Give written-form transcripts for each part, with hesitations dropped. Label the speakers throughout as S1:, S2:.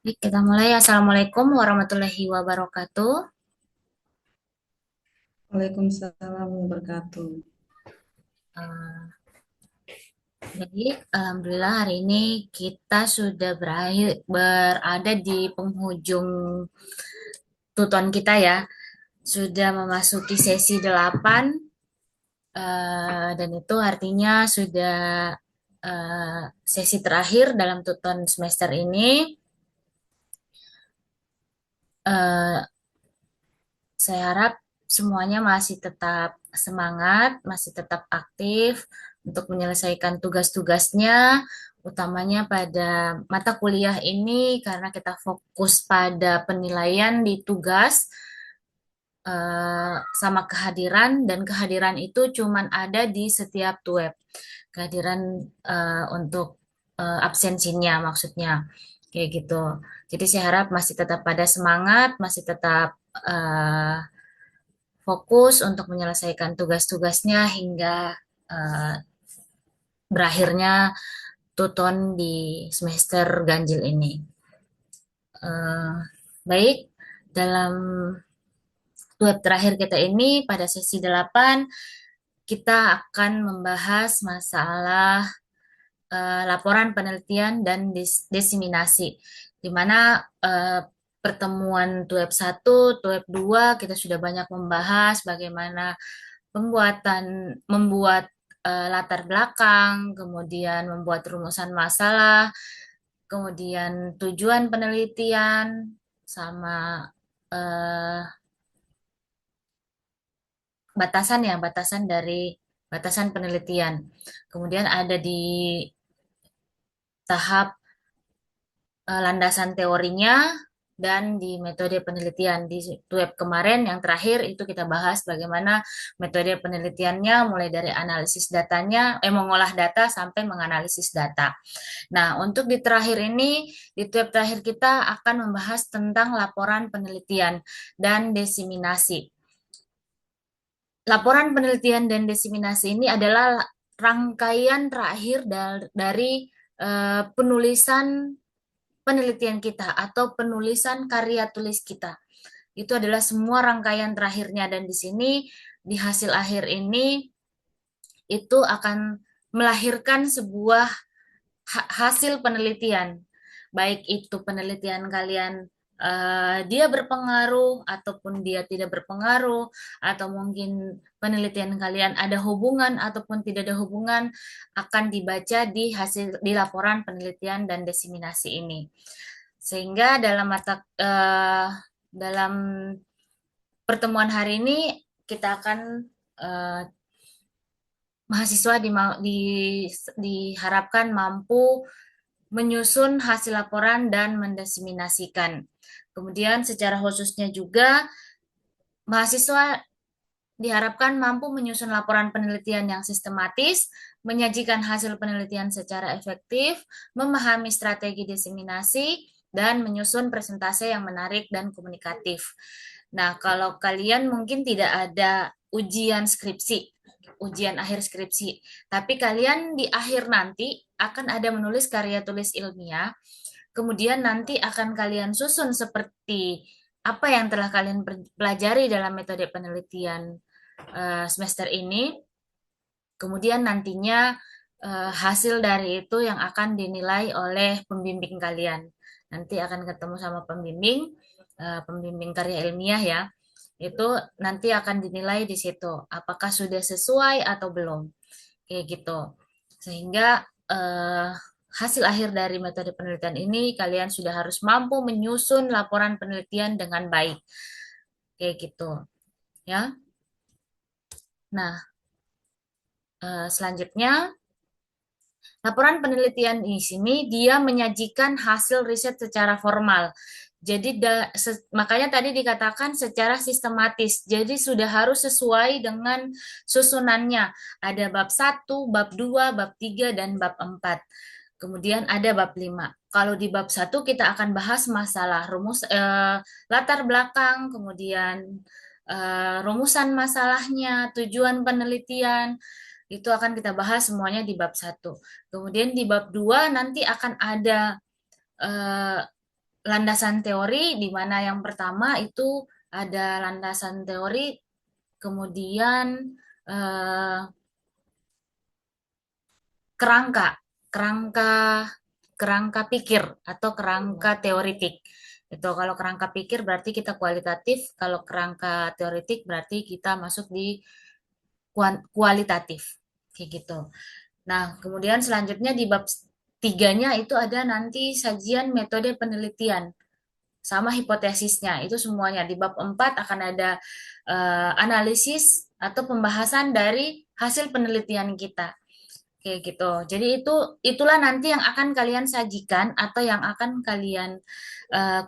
S1: Baik, kita mulai. Assalamualaikum warahmatullahi wabarakatuh.
S2: Waalaikumsalam wabarakatuh.
S1: Eh, Alhamdulillah hari ini kita sudah berada di penghujung tuton kita ya. Sudah memasuki sesi 8, dan itu artinya sudah sesi terakhir dalam tuton semester ini. Eh, Saya harap semuanya masih tetap semangat, masih tetap aktif untuk menyelesaikan tugas-tugasnya, utamanya pada mata kuliah ini karena kita fokus pada penilaian di tugas sama kehadiran, dan kehadiran itu cuman ada di setiap web. Kehadiran untuk absensinya maksudnya kayak gitu. Jadi saya harap masih tetap pada semangat, masih tetap eh, fokus untuk menyelesaikan tugas-tugasnya hingga eh, berakhirnya tuton di semester ganjil ini. Eh, Baik, dalam web terakhir kita ini pada sesi 8 kita akan membahas masalah laporan penelitian dan diseminasi, di mana pertemuan TUEP 1, TUEP 2 kita sudah banyak membahas bagaimana membuat latar belakang, kemudian membuat rumusan masalah, kemudian tujuan penelitian, sama eh, batasan penelitian. Kemudian ada di tahap landasan teorinya dan di metode penelitian. Di web kemarin yang terakhir itu kita bahas bagaimana metode penelitiannya mulai dari analisis datanya, mengolah data sampai menganalisis data. Nah, untuk di terakhir ini, di web terakhir kita akan membahas tentang laporan penelitian dan diseminasi. Laporan penelitian dan diseminasi ini adalah rangkaian terakhir dari penulisan penelitian kita atau penulisan karya tulis kita. Itu adalah semua rangkaian terakhirnya, dan di sini di hasil akhir ini itu akan melahirkan sebuah hasil penelitian. Baik itu penelitian kalian dia berpengaruh ataupun dia tidak berpengaruh, atau mungkin penelitian kalian ada hubungan ataupun tidak ada hubungan, akan dibaca di laporan penelitian dan diseminasi ini. Sehingga dalam pertemuan hari ini kita akan eh, mahasiswa diharapkan mampu menyusun hasil laporan dan mendiseminasikan. Kemudian secara khususnya juga mahasiswa diharapkan mampu menyusun laporan penelitian yang sistematis, menyajikan hasil penelitian secara efektif, memahami strategi diseminasi, dan menyusun presentase yang menarik dan komunikatif. Nah, kalau kalian mungkin tidak ada ujian akhir skripsi, tapi kalian di akhir nanti akan ada menulis karya tulis ilmiah, kemudian nanti akan kalian susun seperti apa yang telah kalian pelajari dalam metode penelitian semester ini. Kemudian nantinya hasil dari itu yang akan dinilai oleh pembimbing kalian. Nanti akan ketemu sama pembimbing karya ilmiah ya. Itu nanti akan dinilai di situ, apakah sudah sesuai atau belum. Kayak gitu. Sehingga hasil akhir dari metode penelitian ini kalian sudah harus mampu menyusun laporan penelitian dengan baik. Kayak gitu, ya. Nah, selanjutnya laporan penelitian di sini dia menyajikan hasil riset secara formal. Jadi makanya tadi dikatakan secara sistematis. Jadi sudah harus sesuai dengan susunannya. Ada bab 1, bab 2, bab 3, dan bab 4. Kemudian ada bab 5. Kalau di bab 1 kita akan bahas masalah latar belakang, kemudian rumusan masalahnya, tujuan penelitian, itu akan kita bahas semuanya di bab 1. Kemudian di bab 2 nanti akan ada eh, landasan teori, di mana yang pertama itu ada landasan teori, kemudian eh, kerangka, kerangka, kerangka pikir atau kerangka teoritik. Itu kalau kerangka pikir berarti kita kualitatif, kalau kerangka teoritik berarti kita masuk di kualitatif. Kayak gitu. Nah, kemudian selanjutnya di bab tiganya itu ada nanti sajian metode penelitian sama hipotesisnya. Itu semuanya. Di bab 4 akan ada analisis atau pembahasan dari hasil penelitian kita. Kayak gitu. Jadi itulah nanti yang akan kalian sajikan atau yang akan kalian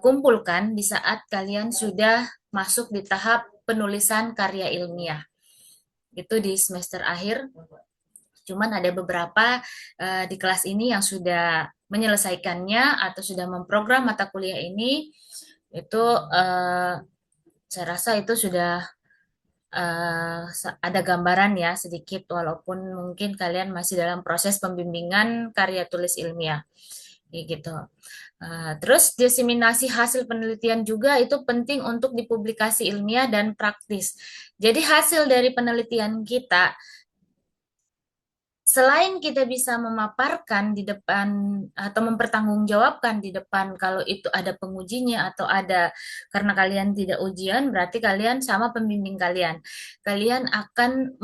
S1: kumpulkan di saat kalian sudah masuk di tahap penulisan karya ilmiah. Itu di semester akhir. Cuman ada beberapa di kelas ini yang sudah menyelesaikannya atau sudah memprogram mata kuliah ini. Itu saya rasa itu sudah ada gambaran ya sedikit walaupun mungkin kalian masih dalam proses pembimbingan karya tulis ilmiah gitu. Terus diseminasi hasil penelitian juga itu penting untuk dipublikasi ilmiah dan praktis. Jadi hasil dari penelitian kita selain kita bisa memaparkan di depan atau mempertanggungjawabkan di depan kalau itu ada pengujinya atau ada karena kalian tidak ujian berarti kalian sama pembimbing kalian. Kalian akan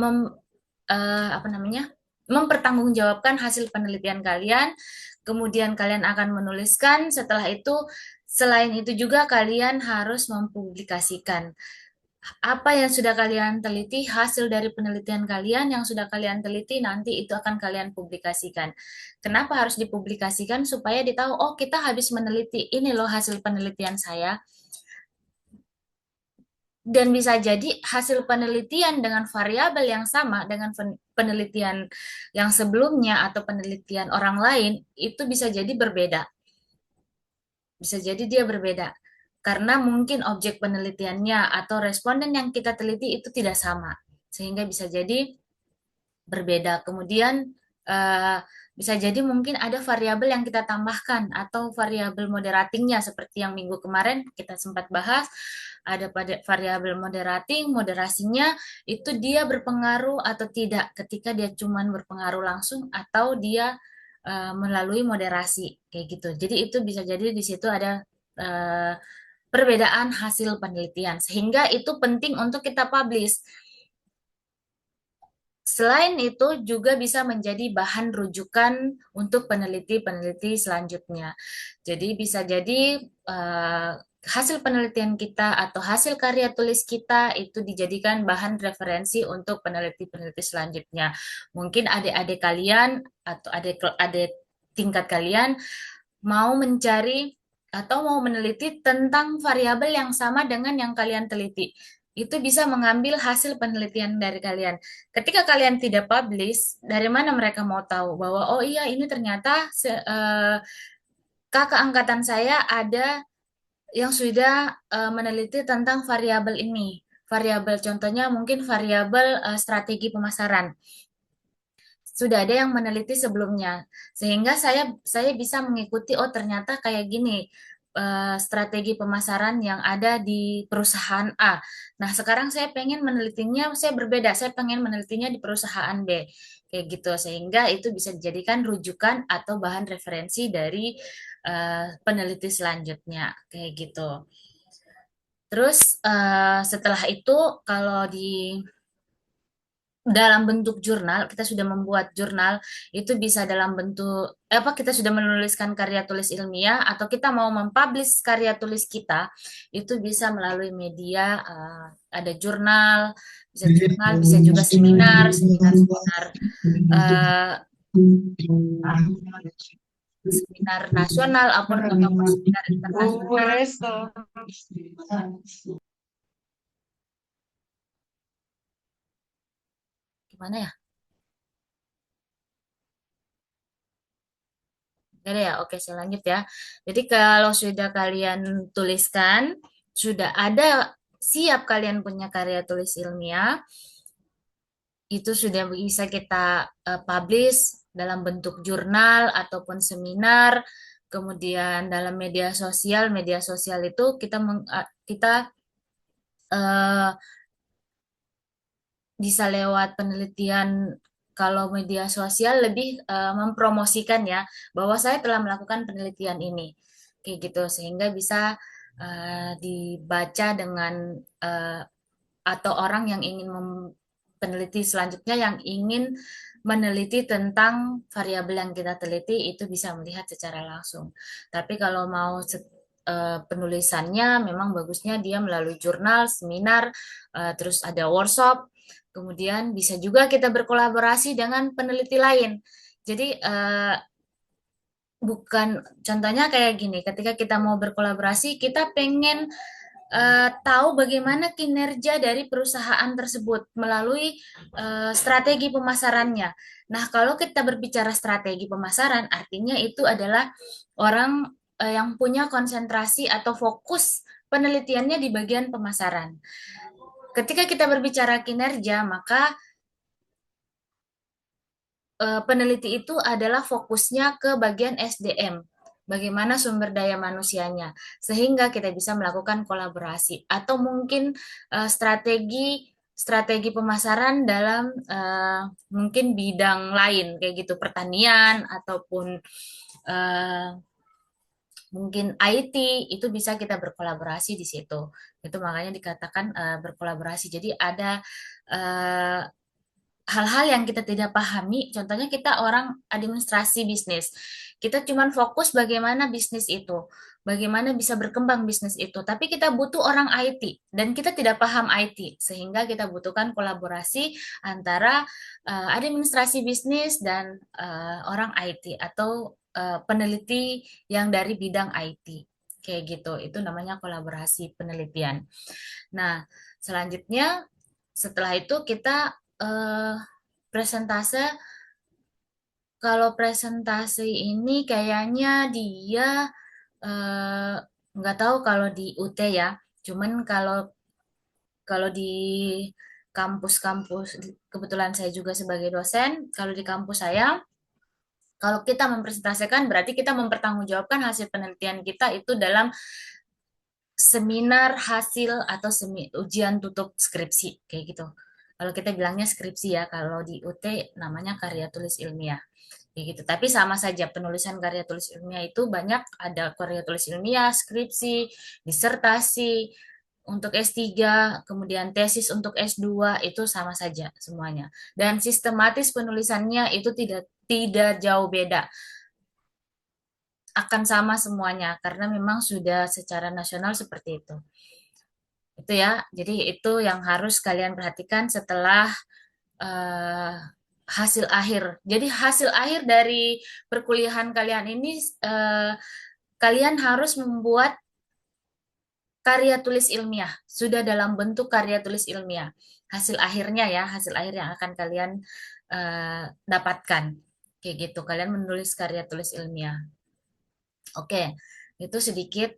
S1: apa namanya? Mempertanggungjawabkan hasil penelitian kalian, kemudian kalian akan menuliskan, setelah itu selain itu juga kalian harus mempublikasikan apa yang sudah kalian teliti, hasil dari penelitian kalian yang sudah kalian teliti nanti itu akan kalian publikasikan. Kenapa harus dipublikasikan? Supaya ditahu, oh kita habis meneliti, ini loh hasil penelitian saya. Dan bisa jadi hasil penelitian dengan variabel yang sama dengan penelitian yang sebelumnya atau penelitian orang lain, itu bisa jadi berbeda. Bisa jadi dia berbeda. Karena mungkin objek penelitiannya atau responden yang kita teliti itu tidak sama. Sehingga bisa jadi berbeda. Kemudian eh, bisa jadi mungkin ada variabel yang kita tambahkan atau variabel moderatingnya seperti yang minggu kemarin kita sempat bahas. Ada pada variabel moderating, moderasinya itu dia berpengaruh atau tidak ketika dia cuman berpengaruh langsung atau dia melalui moderasi kayak gitu. Jadi itu bisa jadi di situ ada eh, perbedaan hasil penelitian sehingga itu penting untuk kita publish. Selain itu juga bisa menjadi bahan rujukan untuk peneliti-peneliti selanjutnya. Jadi bisa jadi eh, hasil penelitian kita atau hasil karya tulis kita itu dijadikan bahan referensi untuk peneliti-peneliti selanjutnya. Mungkin adik-adik kalian atau adik-adik tingkat kalian mau mencari atau mau meneliti tentang variabel yang sama dengan yang kalian teliti. Itu bisa mengambil hasil penelitian dari kalian. Ketika kalian tidak publish, dari mana mereka mau tahu bahwa oh iya ini ternyata kakak angkatan saya ada yang sudah meneliti tentang variabel ini. Variabel contohnya mungkin variabel strategi pemasaran sudah ada yang meneliti sebelumnya sehingga saya bisa mengikuti oh ternyata kayak gini strategi pemasaran yang ada di perusahaan A. Nah, sekarang saya pengen menelitinya saya berbeda. Saya pengen menelitinya di perusahaan B. Kayak gitu sehingga itu bisa dijadikan rujukan atau bahan referensi dari peneliti selanjutnya kayak gitu. Terus setelah itu kalau di dalam bentuk jurnal, kita sudah membuat jurnal, itu bisa dalam bentuk, apa kita sudah menuliskan karya tulis ilmiah, atau kita mau mempublish karya tulis kita, itu bisa melalui media, ada jurnal, bisa juga seminar, eh, seminar nasional, ataupun seminar internasional. Gimana ya? Oke ya, oke saya lanjut ya. Jadi kalau sudah kalian tuliskan, sudah ada siap kalian punya karya tulis ilmiah, itu sudah bisa kita publish dalam bentuk jurnal ataupun seminar. Kemudian dalam media sosial itu kita eh, bisa lewat penelitian. Kalau media sosial lebih mempromosikan ya bahwa saya telah melakukan penelitian ini kayak gitu, sehingga bisa dibaca dengan eh, atau orang yang ingin peneliti selanjutnya yang ingin meneliti tentang variabel yang kita teliti itu bisa melihat secara langsung. Tapi kalau mau penulisannya memang bagusnya dia melalui jurnal, seminar, terus ada workshop. Kemudian bisa juga kita berkolaborasi dengan peneliti lain. Jadi bukan, contohnya kayak gini, ketika kita mau berkolaborasi, kita pengen tahu bagaimana kinerja dari perusahaan tersebut melalui strategi pemasarannya. Nah, kalau kita berbicara strategi pemasaran, artinya itu adalah orang yang punya konsentrasi atau fokus penelitiannya di bagian pemasaran. Ketika kita berbicara kinerja, maka peneliti itu adalah fokusnya ke bagian SDM, bagaimana sumber daya manusianya, sehingga kita bisa melakukan kolaborasi atau mungkin strategi strategi pemasaran dalam mungkin bidang lain kayak gitu, pertanian ataupun eh, mungkin IT, itu bisa kita berkolaborasi di situ. Itu makanya dikatakan berkolaborasi. Jadi ada eh, hal-hal yang kita tidak pahami, contohnya kita orang administrasi bisnis, kita cuma fokus bagaimana bisnis itu, bagaimana bisa berkembang bisnis itu, tapi kita butuh orang IT dan kita tidak paham IT, sehingga kita butuhkan kolaborasi antara administrasi bisnis dan orang IT atau peneliti yang dari bidang IT. Kayak gitu, itu namanya kolaborasi penelitian. Nah, selanjutnya setelah itu kita presentase. Kalau presentasi ini kayaknya dia eh, nggak tahu kalau di UT ya. Cuman kalau kalau di kampus-kampus, kebetulan saya juga sebagai dosen, kalau di kampus saya, kalau kita mempresentasikan berarti kita mempertanggungjawabkan hasil penelitian kita itu dalam seminar hasil atau ujian tutup skripsi kayak gitu. Kalau kita bilangnya skripsi ya, kalau di UT namanya karya tulis ilmiah. Kayak gitu. Tapi sama saja penulisan karya tulis ilmiah itu banyak, ada karya tulis ilmiah, skripsi, disertasi untuk S3, kemudian tesis untuk S2 itu sama saja semuanya. Dan sistematis penulisannya itu tidak tidak jauh beda, akan sama semuanya karena memang sudah secara nasional seperti itu. Itu ya. Jadi itu yang harus kalian perhatikan setelah eh, hasil akhir. Jadi hasil akhir dari perkuliahan kalian ini eh, kalian harus membuat karya tulis ilmiah. Sudah dalam bentuk karya tulis ilmiah. Hasil akhirnya ya, hasil akhir yang akan kalian dapatkan. Kayak gitu, kalian menulis karya tulis ilmiah. Oke, itu sedikit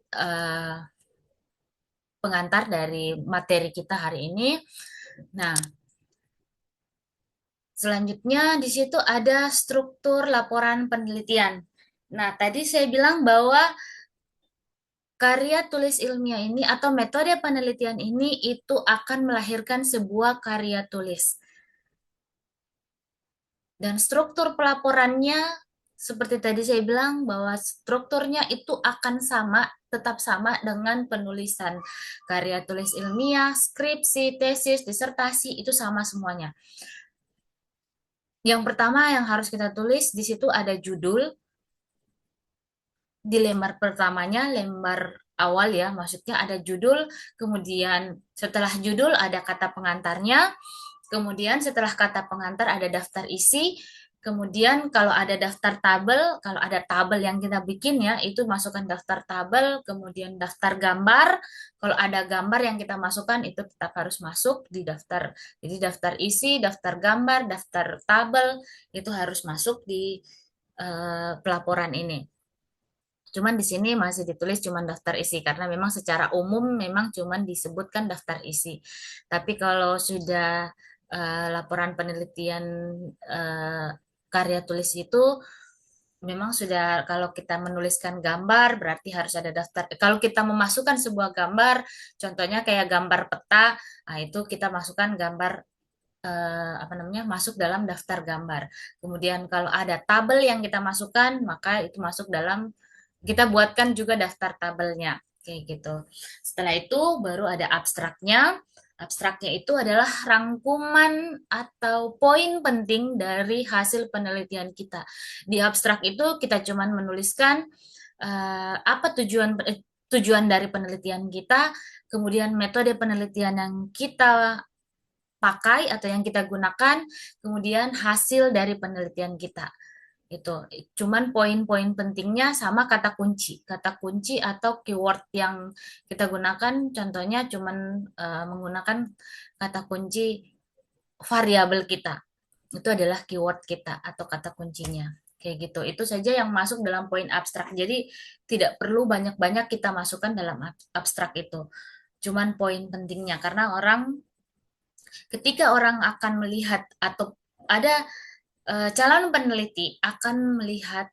S1: pengantar dari materi kita hari ini. Nah, selanjutnya di situ ada struktur laporan penelitian. Nah, tadi saya bilang bahwa karya tulis ilmiah ini atau metode penelitian ini itu akan melahirkan sebuah karya tulis. Dan struktur pelaporannya seperti tadi saya bilang bahwa strukturnya itu akan sama, tetap sama dengan penulisan karya tulis ilmiah, skripsi, tesis, disertasi, itu sama semuanya. Yang pertama yang harus kita tulis di situ ada judul di lembar pertamanya, lembar awal ya, maksudnya ada judul, kemudian setelah judul ada kata pengantarnya, kemudian setelah kata pengantar ada daftar isi, kemudian kalau ada daftar tabel, kalau ada tabel yang kita bikin ya, itu masukkan daftar tabel, kemudian daftar gambar, kalau ada gambar yang kita masukkan itu tetap harus masuk di daftar. Jadi daftar isi, daftar gambar, daftar tabel itu harus masuk di pelaporan ini. Cuman di sini masih ditulis cuman daftar isi karena memang secara umum memang cuman disebutkan daftar isi. Tapi kalau sudah laporan penelitian eh, karya tulis itu memang sudah kalau kita menuliskan gambar berarti harus ada daftar. Kalau kita memasukkan sebuah gambar, contohnya kayak gambar peta, nah itu kita masukkan gambar apa namanya masuk dalam daftar gambar. Kemudian kalau ada tabel yang kita masukkan, maka itu masuk dalam kita buatkan juga daftar tabelnya kayak gitu. Setelah itu baru ada abstraknya. Abstraknya itu adalah rangkuman atau poin penting dari hasil penelitian kita. Di abstrak itu kita cuman menuliskan apa tujuan dari penelitian kita, kemudian metode penelitian yang kita pakai atau yang kita gunakan, kemudian hasil dari penelitian kita. Itu cuman poin-poin pentingnya sama kata kunci atau keyword yang kita gunakan, contohnya cuman menggunakan kata kunci variabel kita. Itu adalah keyword kita atau kata kuncinya. Kayak gitu. Itu saja yang masuk dalam poin abstrak. Jadi tidak perlu banyak-banyak kita masukkan dalam abstrak itu. Cuman poin pentingnya karena ketika orang akan melihat atau ada calon peneliti akan melihat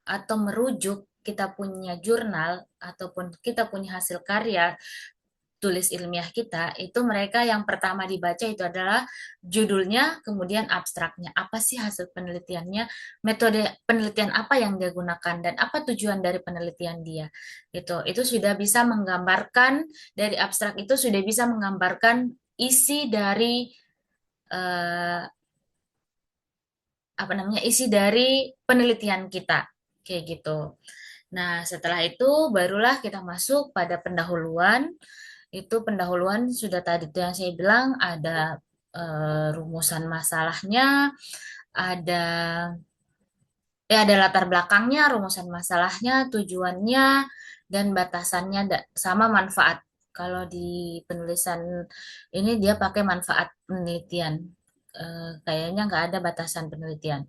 S1: atau merujuk kita punya jurnal ataupun kita punya hasil karya tulis ilmiah kita, itu mereka yang pertama dibaca itu adalah judulnya, kemudian abstraknya. Apa sih hasil penelitiannya, metode penelitian apa yang dia gunakan, dan apa tujuan dari penelitian dia. Itu sudah bisa menggambarkan, dari abstrak itu sudah bisa menggambarkan isi dari eh, apa namanya isi dari penelitian kita kayak gitu. Nah, setelah itu barulah kita masuk pada pendahuluan. Itu pendahuluan sudah tadi tuh yang saya bilang ada rumusan masalahnya, ada ada latar belakangnya, rumusan masalahnya, tujuannya, dan batasannya sama manfaat. Kalau di penulisan ini dia pakai manfaat penelitian. Kayaknya nggak ada batasan penelitian.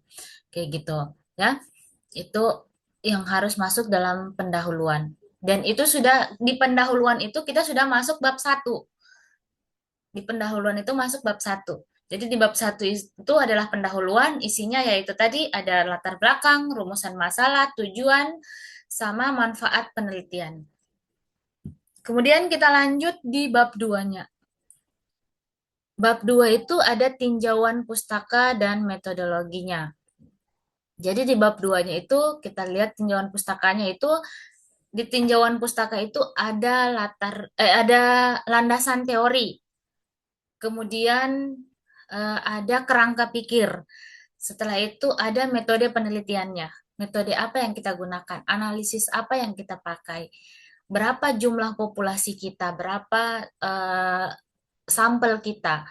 S1: Kayak gitu, ya. Itu yang harus masuk dalam pendahuluan. Dan itu sudah di pendahuluan itu kita sudah masuk bab satu. Di pendahuluan itu masuk bab satu. Jadi di bab satu itu adalah pendahuluan, isinya yaitu tadi ada latar belakang, rumusan masalah, tujuan, sama manfaat penelitian. Kemudian kita lanjut di bab 2-nya. Bab 2 itu ada tinjauan pustaka dan metodologinya. Jadi di bab 2-nya itu kita lihat tinjauan pustakanya itu di tinjauan pustaka itu ada landasan teori. Kemudian ada kerangka pikir. Setelah itu ada metode penelitiannya. Metode apa yang kita gunakan? Analisis apa yang kita pakai? Berapa jumlah populasi kita? Berapa sampel kita?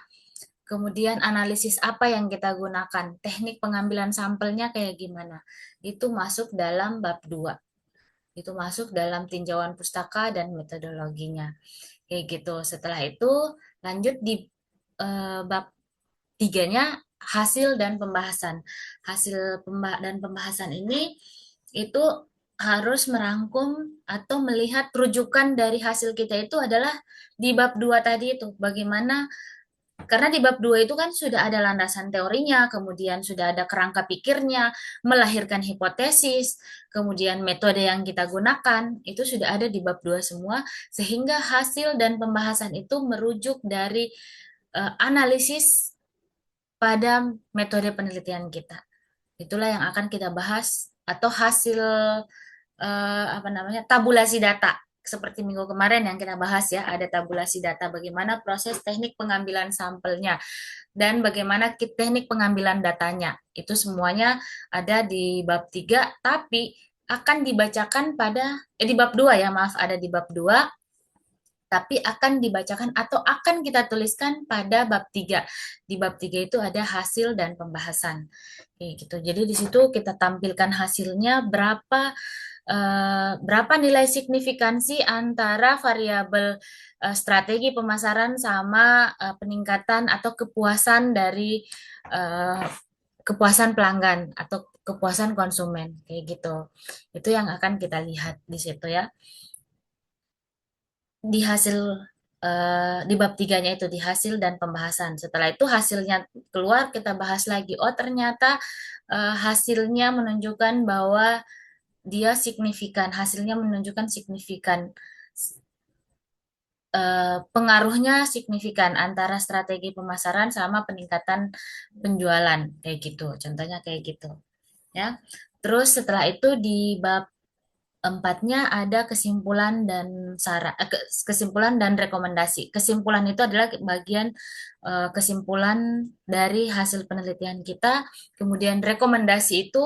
S1: Kemudian analisis apa yang kita gunakan? Teknik pengambilan sampelnya kayak gimana? Itu masuk dalam bab 2. Itu masuk dalam tinjauan pustaka dan metodologinya. Kayak gitu. Setelah itu lanjut di bab tiganya hasil dan pembahasan. Dan pembahasan ini itu harus merangkum atau melihat rujukan dari hasil kita itu adalah di bab 2 tadi itu. Bagaimana karena di bab 2 itu kan sudah ada landasan teorinya, kemudian sudah ada kerangka pikirnya, melahirkan hipotesis, kemudian metode yang kita gunakan, itu sudah ada di bab 2 semua, sehingga hasil dan pembahasan itu merujuk dari analisis pada metode penelitian kita. Itulah yang akan kita bahas atau hasil apa namanya tabulasi data seperti minggu kemarin yang kita bahas ya, ada tabulasi data bagaimana proses teknik pengambilan sampelnya dan bagaimana teknik pengambilan datanya. Itu semuanya ada di bab 3 tapi akan dibacakan di bab 2 ya, maaf, ada di bab 2 tapi akan dibacakan atau akan kita tuliskan pada bab 3. Di bab 3 itu ada hasil dan pembahasan. Kayak gitu. Jadi di situ kita tampilkan hasilnya berapa nilai signifikansi antara variabel strategi pemasaran sama peningkatan atau kepuasan dari eh, kepuasan pelanggan atau kepuasan konsumen kayak gitu. Itu yang akan kita lihat di situ ya. Di hasil di bab tiganya itu di hasil dan pembahasan. Setelah itu hasilnya keluar, kita bahas lagi. Oh, ternyata hasilnya menunjukkan bahwa dia signifikan, hasilnya menunjukkan signifikan. Pengaruhnya signifikan antara strategi pemasaran sama peningkatan penjualan kayak gitu. Contohnya kayak gitu, ya. Terus setelah itu di bab empatnya ada kesimpulan dan kesimpulan dan rekomendasi. Kesimpulan itu adalah bagian kesimpulan dari hasil penelitian kita. Kemudian rekomendasi itu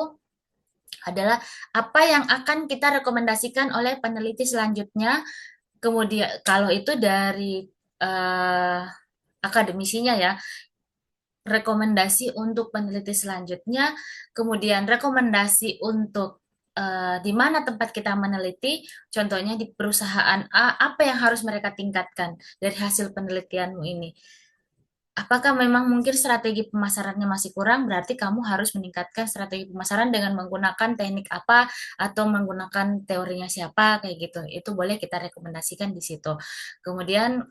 S1: adalah apa yang akan kita rekomendasikan oleh peneliti selanjutnya. Kemudian kalau itu dari eh, akademisinya ya, rekomendasi untuk peneliti selanjutnya, kemudian rekomendasi untuk di mana tempat kita meneliti, contohnya di perusahaan A, apa yang harus mereka tingkatkan dari hasil penelitianmu ini. Apakah memang mungkin strategi pemasarannya masih kurang, berarti kamu harus meningkatkan strategi pemasaran dengan menggunakan teknik apa atau menggunakan teorinya siapa, kayak gitu. Itu boleh kita rekomendasikan di situ. Kemudian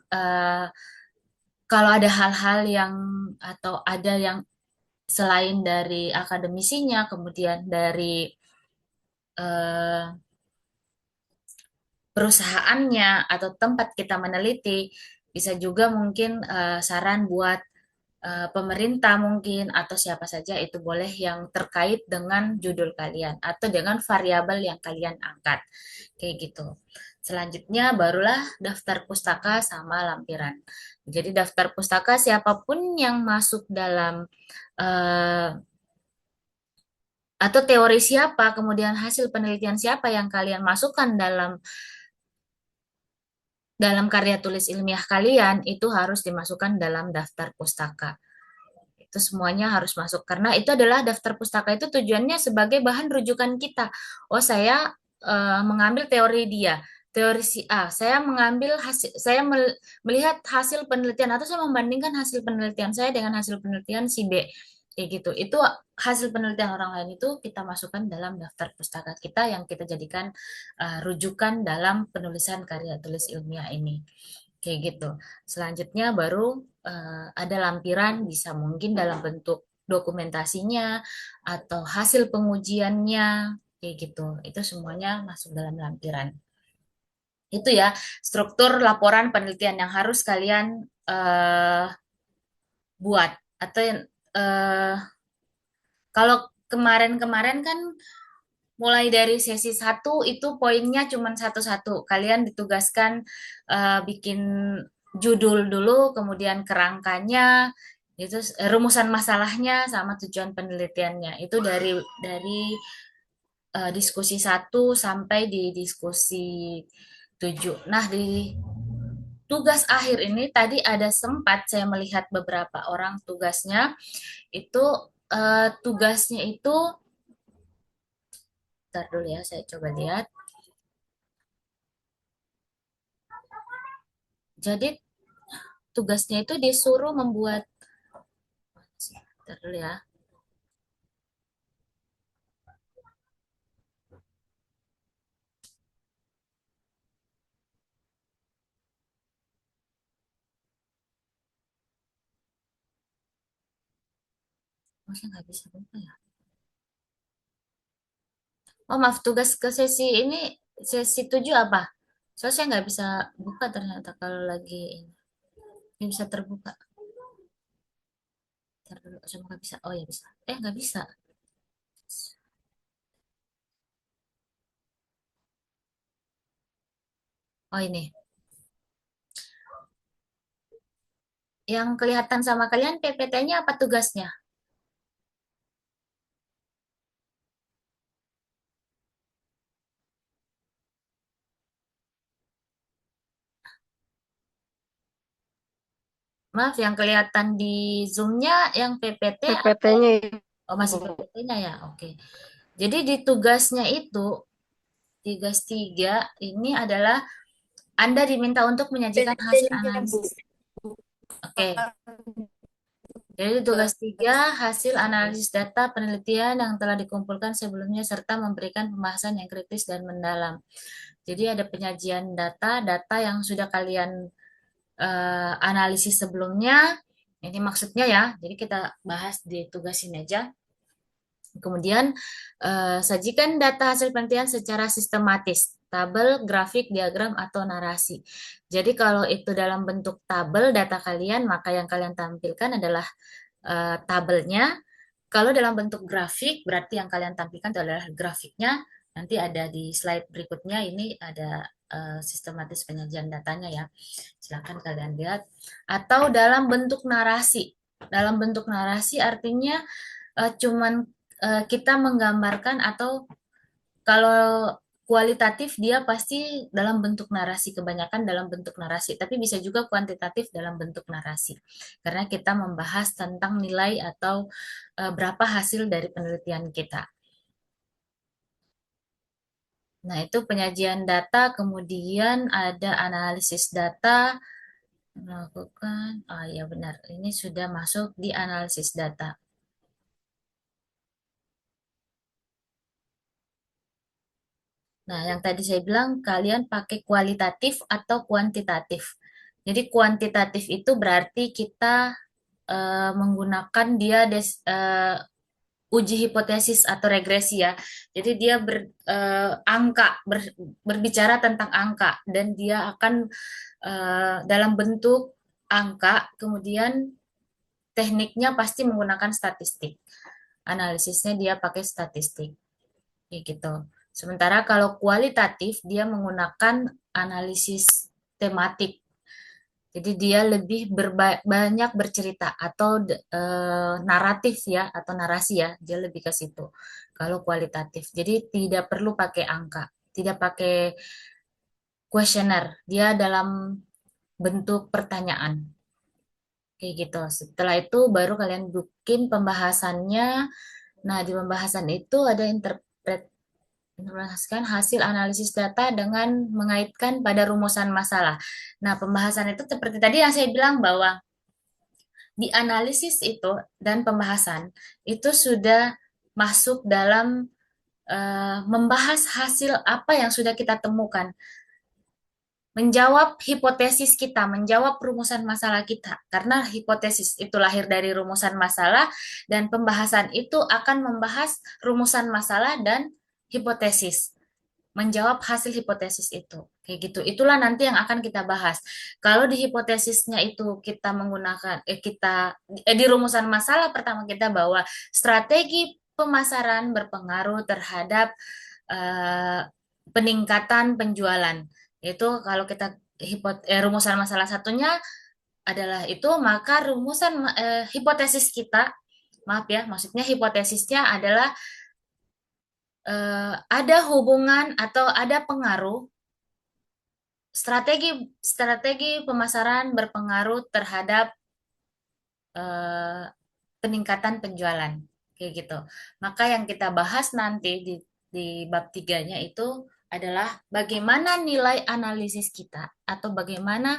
S1: kalau ada hal-hal yang atau ada yang selain dari akademisinya, kemudian dari eh, perusahaannya atau tempat kita meneliti, bisa juga mungkin saran buat pemerintah mungkin atau siapa saja itu boleh yang terkait dengan judul kalian atau dengan variabel yang kalian angkat. Kayak gitu. Selanjutnya barulah daftar pustaka sama lampiran. Jadi daftar pustaka siapapun yang masuk dalam eh, atau teori siapa, kemudian hasil penelitian siapa yang kalian masukkan dalam karya tulis ilmiah kalian itu harus dimasukkan dalam daftar pustaka. Itu semuanya harus masuk karena itu adalah daftar pustaka itu tujuannya sebagai bahan rujukan kita. Oh, saya mengambil teori dia, teori si A. Saya mengambil hasil, saya melihat hasil penelitian atau saya membandingkan hasil penelitian saya dengan hasil penelitian si B. Kayak gitu. Itu hasil penelitian orang lain itu kita masukkan dalam daftar pustaka kita yang kita jadikan rujukan dalam penulisan karya tulis ilmiah ini. Kayak gitu. Selanjutnya baru ada lampiran, bisa mungkin dalam bentuk dokumentasinya atau hasil pengujiannya, kayak gitu. Itu semuanya masuk dalam lampiran. Itu ya, struktur laporan penelitian yang harus kalian buat. Atau eh, kalau kemarin-kemarin kan mulai dari sesi satu itu poinnya cuma satu-satu. Kalian ditugaskan bikin judul dulu, kemudian kerangkanya, itu rumusan masalahnya sama tujuan penelitiannya. Itu dari diskusi satu sampai di diskusi 7. Nah, di tugas akhir ini tadi ada sempat saya melihat beberapa orang tugasnya itu tugasnya itu, ntar dulu ya, saya coba lihat. Jadi tugasnya itu disuruh membuat, ntar dulu ya, masa nggak bisa buka ya? Oh maaf, tugas ke sesi ini, sesi 7 apa? Soalnya saya nggak bisa buka ternyata kalau lagi ini bisa terbuka. Ntar dulu, saya nggak bisa. Oh ya bisa. Nggak bisa. Oh ini. Yang kelihatan sama kalian PPT-nya apa tugasnya? Maaf, yang kelihatan di Zoom-nya yang PPT atau
S2: PPT-nya
S1: oh
S2: itu,
S1: masih
S2: Bu.
S1: PPT-nya ya? Oke. Jadi di tugasnya itu, tugas 3 ini adalah Anda diminta untuk menyajikan hasil
S2: PPT-nya, Bu.
S1: analisis. Oke.
S2: Bukan
S1: Jadi tugas 3
S2: tugas.
S1: hasil analisis data penelitian yang telah dikumpulkan sebelumnya serta memberikan pembahasan yang kritis dan mendalam. Jadi ada penyajian data, data yang sudah kalian analisis sebelumnya. Ini maksudnya ya, jadi kita bahas di tugas ini aja. Kemudian sajikan data hasil penelitian secara sistematis, tabel, grafik, diagram, atau narasi. Jadi kalau itu dalam bentuk tabel data kalian, maka yang kalian tampilkan adalah tabelnya. Kalau dalam bentuk grafik, berarti yang kalian tampilkan adalah grafiknya. Nanti ada di slide berikutnya, ini ada sistematis penyajian datanya ya. Silakan kalian lihat. Atau dalam bentuk narasi. Dalam bentuk narasi artinya cuman kita menggambarkan atau kalau kualitatif dia pasti dalam bentuk narasi, kebanyakan dalam bentuk narasi, tapi bisa juga kuantitatif dalam bentuk narasi. Karena kita membahas tentang nilai atau berapa hasil dari penelitian kita. Nah, itu penyajian data, kemudian ada analisis data, melakukan, oh ya benar, ini sudah masuk di analisis data. Nah, yang tadi saya bilang kalian pakai kualitatif atau kuantitatif. Jadi kuantitatif itu berarti kita menggunakan dia uji hipotesis atau regresi ya. Jadi dia berbicara tentang angka dan dia akan dalam bentuk angka, kemudian tekniknya pasti menggunakan statistik. Analisisnya dia pakai statistik. Kayak gitu. Sementara kalau kualitatif dia menggunakan analisis tematik. Jadi dia lebih banyak bercerita atau naratif ya atau narasi ya, dia lebih ke situ. Kalau kualitatif. Jadi tidak perlu pakai angka, tidak pakai kuesioner. Dia dalam bentuk pertanyaan. Kayak gitu. Setelah itu baru kalian bikin pembahasannya. Nah, di pembahasan itu ada menjelaskan hasil analisis data dengan mengaitkan pada rumusan masalah. Nah, pembahasan itu seperti tadi yang saya bilang bahwa di analisis itu dan pembahasan itu sudah masuk dalam membahas hasil apa yang sudah kita temukan, menjawab hipotesis kita, menjawab rumusan masalah kita. Karena hipotesis itu lahir dari rumusan masalah dan pembahasan itu akan membahas rumusan masalah dan hipotesis, menjawab hasil hipotesis itu. Kayak gitu. Itulah nanti yang akan kita bahas. Kalau di hipotesisnya itu kita menggunakan di rumusan masalah pertama kita bahwa strategi pemasaran berpengaruh terhadap eh, peningkatan penjualan. Itu kalau kita rumusan masalah satunya adalah itu, maka hipotesis kita, maaf ya, maksudnya hipotesisnya adalah ada hubungan atau ada pengaruh strategi strategi pemasaran berpengaruh terhadap eh, peningkatan penjualan kayak gitu. Maka yang kita bahas nanti di bab tiganya itu adalah bagaimana nilai analisis kita atau bagaimana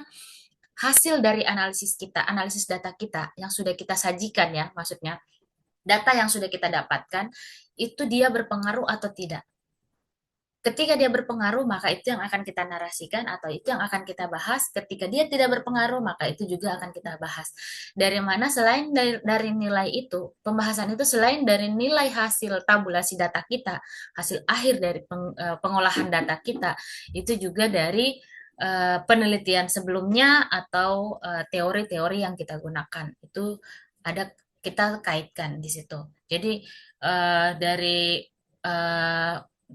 S1: hasil dari analisis kita, analisis data kita yang sudah kita sajikan ya, maksudnya data yang sudah kita dapatkan itu dia berpengaruh atau tidak. Ketika dia berpengaruh, maka itu yang akan kita narasikan atau itu yang akan kita bahas. Ketika dia tidak berpengaruh, maka itu juga akan kita bahas. Dari mana selain dari nilai itu, pembahasan itu selain dari nilai hasil tabulasi data kita, hasil akhir dari pengolahan data kita, itu juga dari penelitian sebelumnya atau teori-teori yang kita gunakan. Itu ada kita kaitkan di situ. Jadi dari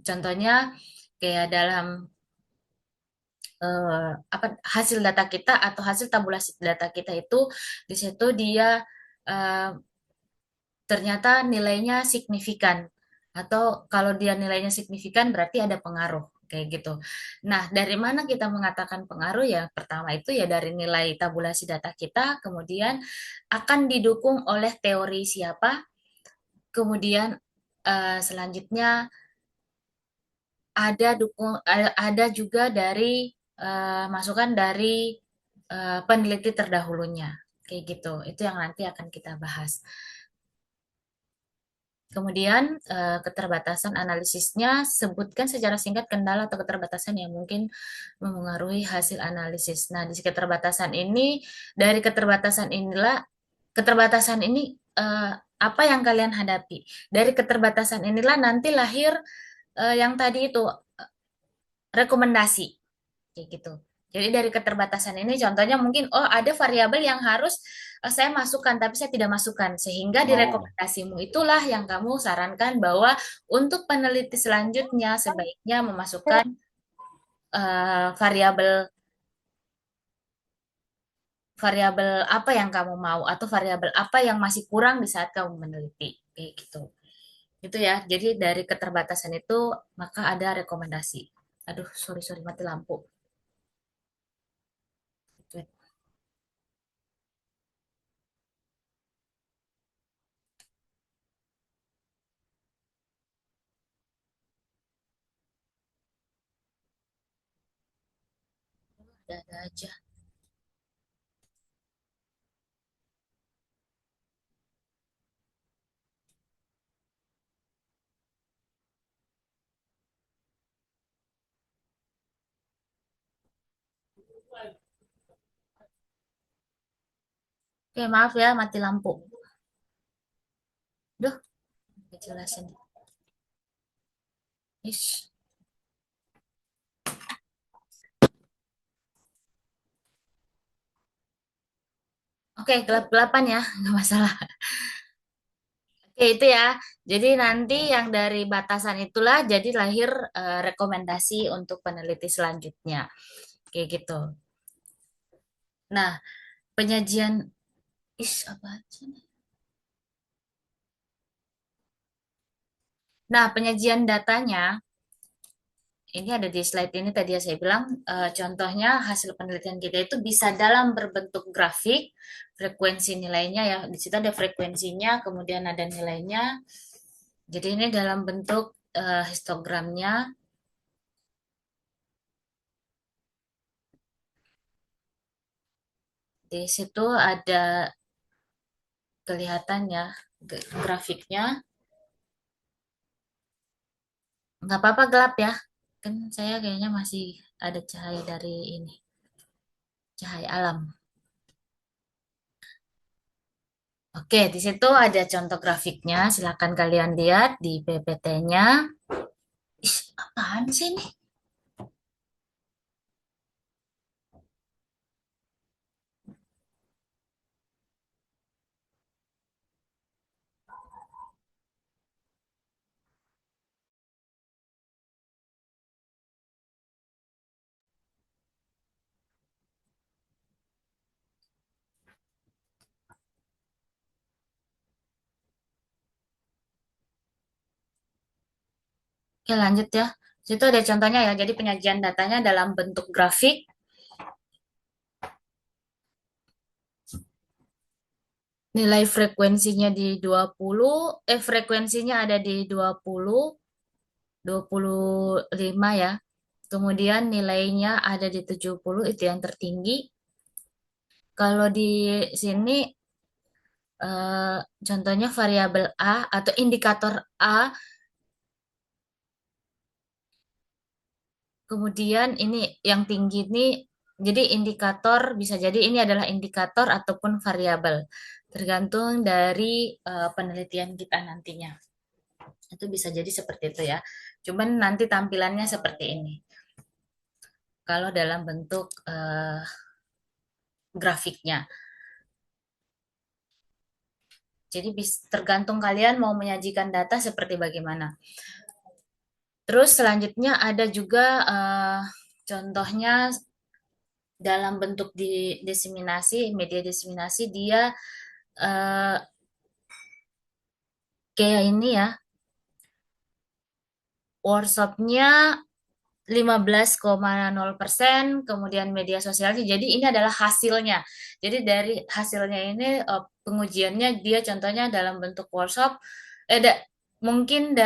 S1: contohnya kayak dalam apa hasil data kita atau hasil tabulasi data kita itu di situ dia eh, ternyata nilainya signifikan atau kalau dia nilainya signifikan berarti ada pengaruh kayak gitu. Nah, dari mana kita mengatakan pengaruh ya? Pertama itu ya dari nilai tabulasi data kita, kemudian akan didukung oleh teori siapa, kemudian selanjutnya ada juga dari masukan dari peneliti terdahulunya kayak gitu. Itu yang nanti akan kita bahas. Kemudian keterbatasan analisisnya, sebutkan secara singkat kendala atau keterbatasan yang mungkin memengaruhi hasil analisis. Nah, di keterbatasan ini, dari keterbatasan ini apa yang kalian hadapi? Dari keterbatasan inilah nanti lahir yang tadi itu rekomendasi kayak gitu. Jadi dari keterbatasan ini contohnya mungkin oh ada variabel yang harus saya masukkan tapi saya tidak masukkan sehingga di
S3: Oh,
S1: rekomendasimu itulah yang kamu sarankan bahwa untuk peneliti selanjutnya sebaiknya memasukkan variabel variabel apa yang kamu mau atau variabel apa yang masih kurang di saat kamu meneliti kayak gitu. Itu ya. Jadi dari keterbatasan itu maka ada rekomendasi. Aduh, sorry sorry mati lampu. Itu ada aja. Oke, maaf ya mati lampu. Duh, jelasin. Ish. Oke, gelap-gelapan ya, nggak masalah. Oke, itu ya. Jadi nanti yang dari batasan itulah jadi lahir rekomendasi untuk peneliti selanjutnya. Kayak gitu. Nah, penyajian apa aja nih? Nah, penyajian datanya ini ada di slide ini tadi ya saya bilang contohnya hasil penelitian kita itu bisa dalam berbentuk grafik, frekuensi nilainya ya. Di situ ada frekuensinya, kemudian ada nilainya. Jadi ini dalam bentuk histogramnya. Di situ ada kelihatannya grafiknya. Nggak apa-apa gelap ya. Kan saya kayaknya masih ada cahaya dari ini, cahaya alam. Oke, di situ ada contoh grafiknya. Silakan kalian lihat di PPT-nya. Ih, apaan sih ini? Oke, lanjut ya. Di situ ada contohnya ya. Jadi penyajian datanya dalam bentuk grafik. Nilai frekuensinya di 20, frekuensinya ada di 25 ya. Kemudian nilainya ada di 70, itu yang tertinggi. Kalau di sini eh, contohnya variabel A atau indikator A, kemudian ini yang tinggi ini jadi indikator bisa jadi ini adalah indikator ataupun variabel tergantung dari penelitian kita nantinya. Itu bisa jadi seperti itu ya. Cuman nanti tampilannya seperti ini. Kalau dalam bentuk grafiknya. Jadi tergantung kalian mau menyajikan data seperti bagaimana. Terus selanjutnya ada juga contohnya dalam bentuk diseminasi, media diseminasi dia eh, kayak ini ya, workshopnya 15,0%, kemudian media sosialnya. Jadi ini adalah hasilnya. Jadi dari hasilnya ini pengujiannya dia contohnya dalam bentuk workshop, eh, da, mungkin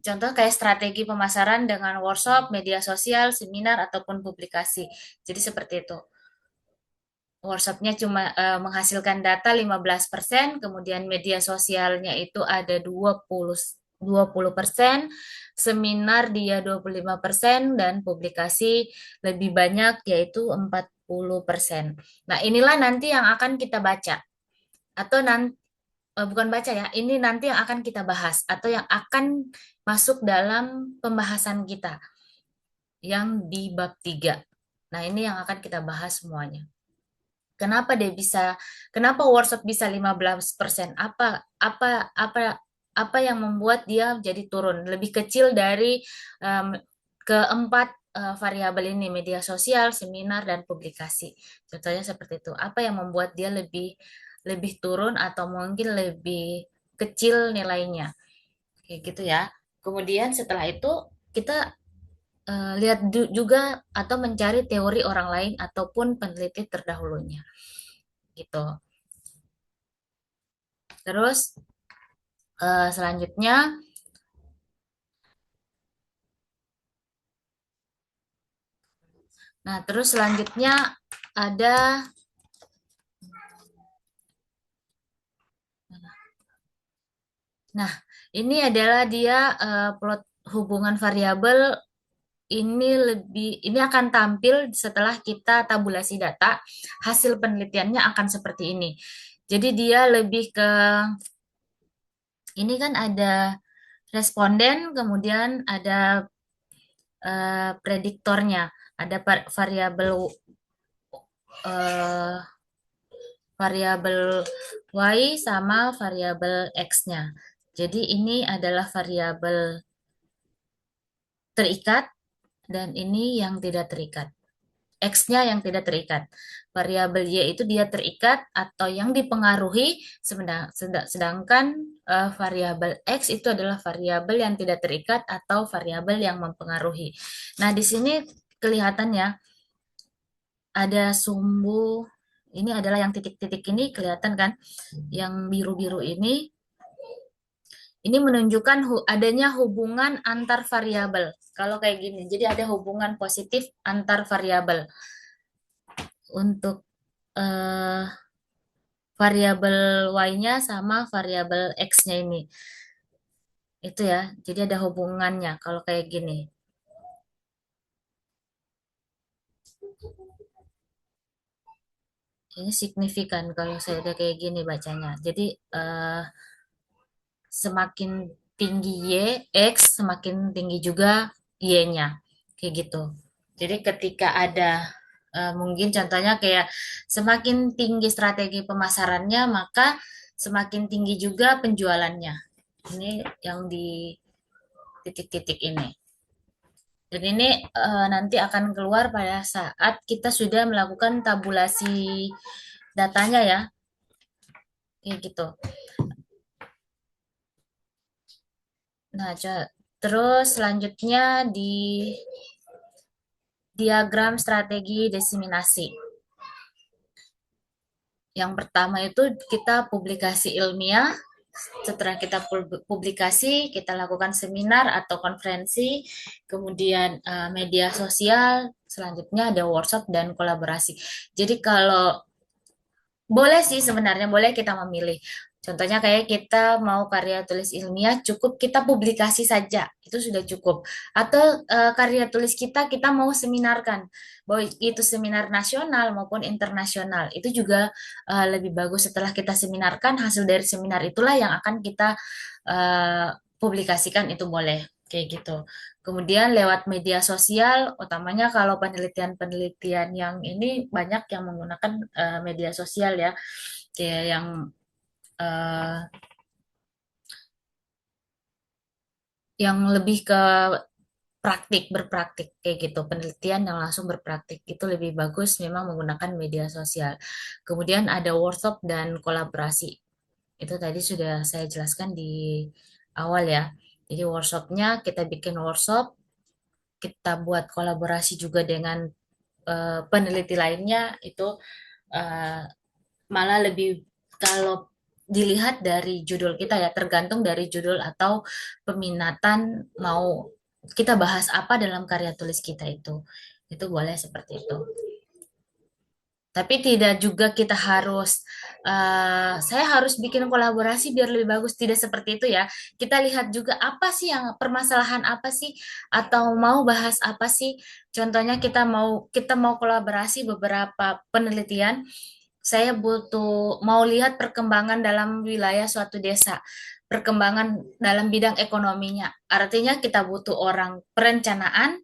S1: contoh kayak strategi pemasaran dengan workshop, media sosial, seminar, ataupun publikasi. Jadi seperti itu. workshopnya cuma menghasilkan data 15%, kemudian media sosialnya itu ada 20%, seminar dia 25%, dan publikasi lebih banyak yaitu 40%. Nah, inilah nanti yang akan kita baca atau nanti bukan baca ya, ini nanti yang akan kita bahas atau yang akan masuk dalam pembahasan kita yang di bab 3. Nah, ini yang akan kita bahas semuanya. Kenapa dia bisa, kenapa workshop bisa 15%? Apa yang membuat dia jadi turun lebih kecil dari em, keempat variabel ini, media sosial, seminar, dan publikasi. Contohnya seperti itu. Apa yang membuat dia lebih lebih turun atau mungkin lebih kecil nilainya? Kayak gitu ya. Kemudian setelah itu kita lihat juga atau mencari teori orang lain ataupun peneliti terdahulunya gitu. Terus selanjutnya, nah terus selanjutnya ada, nah ini adalah dia plot hubungan variabel. Ini akan tampil setelah kita tabulasi data. Hasil penelitiannya akan seperti ini. Jadi dia lebih ke, ini kan ada responden, kemudian ada prediktornya, ada variabel eh, variabel Y sama variabel X-nya. Jadi ini adalah variabel terikat dan ini yang tidak terikat. X-nya yang tidak terikat. Variabel Y itu dia terikat atau yang dipengaruhi, sedangkan variabel X itu adalah variabel yang tidak terikat atau variabel yang mempengaruhi. Nah, di sini kelihatan ya, ada sumbu, ini adalah yang titik-titik ini kelihatan kan, yang biru-biru ini menunjukkan adanya hubungan antar variabel. Kalau kayak gini, jadi ada hubungan positif antar variabel untuk eh, variabel Y-nya sama variabel X-nya ini. Itu ya, jadi ada hubungannya kalau kayak gini. Ini signifikan kalau saya udah kayak gini bacanya. Jadi semakin tinggi X, semakin tinggi juga Y-nya. Kayak gitu. Jadi ketika ada mungkin contohnya kayak semakin tinggi strategi pemasarannya, maka semakin tinggi juga penjualannya. Ini yang di titik-titik ini. Dan ini nanti akan keluar pada saat kita sudah melakukan tabulasi datanya ya. Kayak gitu. Nah, terus selanjutnya di diagram strategi diseminasi. Yang pertama itu kita publikasi ilmiah. Setelah kita publikasi, kita lakukan seminar atau konferensi, kemudian media sosial, selanjutnya ada workshop dan kolaborasi. Jadi kalau boleh sih sebenarnya, boleh kita memilih. Contohnya kayak kita mau karya tulis ilmiah, cukup kita publikasi saja, itu sudah cukup. Atau karya tulis kita mau seminarkan, bahwa itu seminar nasional maupun internasional, itu juga lebih bagus. Setelah kita seminarkan, hasil dari seminar itulah yang akan kita eh, publikasikan, itu boleh kayak gitu. Kemudian lewat media sosial, utamanya kalau penelitian-penelitian yang ini banyak yang menggunakan media sosial ya, kayak eh, yang lebih ke praktik, berpraktik kayak gitu. Penelitian yang langsung berpraktik itu lebih bagus memang menggunakan media sosial. Kemudian ada workshop dan kolaborasi. Itu tadi sudah saya jelaskan di awal ya. Jadi workshopnya kita bikin workshop, kita buat kolaborasi juga dengan peneliti lainnya, itu eh, malah lebih, kalau dilihat dari judul kita ya, tergantung dari judul atau peminatan mau kita bahas apa dalam karya tulis kita itu boleh seperti itu. Tapi tidak juga kita harus, saya harus bikin kolaborasi biar lebih bagus. Tidak seperti itu ya. Kita lihat juga apa sih yang permasalahan apa sih atau mau bahas apa sih. Contohnya kita mau kolaborasi beberapa penelitian. Saya butuh mau lihat perkembangan dalam wilayah suatu desa, perkembangan dalam bidang ekonominya. Artinya kita butuh orang perencanaan.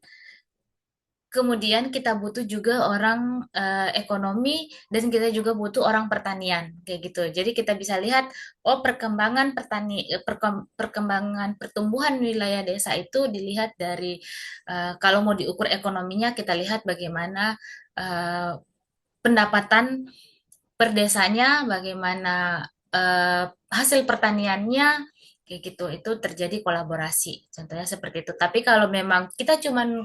S1: Kemudian kita butuh juga orang ekonomi dan kita juga butuh orang pertanian kayak gitu. Jadi kita bisa lihat oh perkembangan pertumbuhan wilayah desa itu dilihat dari kalau mau diukur ekonominya kita lihat bagaimana eh, pendapatan per desanya, bagaimana eh, hasil pertaniannya kayak gitu. Itu terjadi kolaborasi. Contohnya seperti itu. Tapi kalau memang kita cuman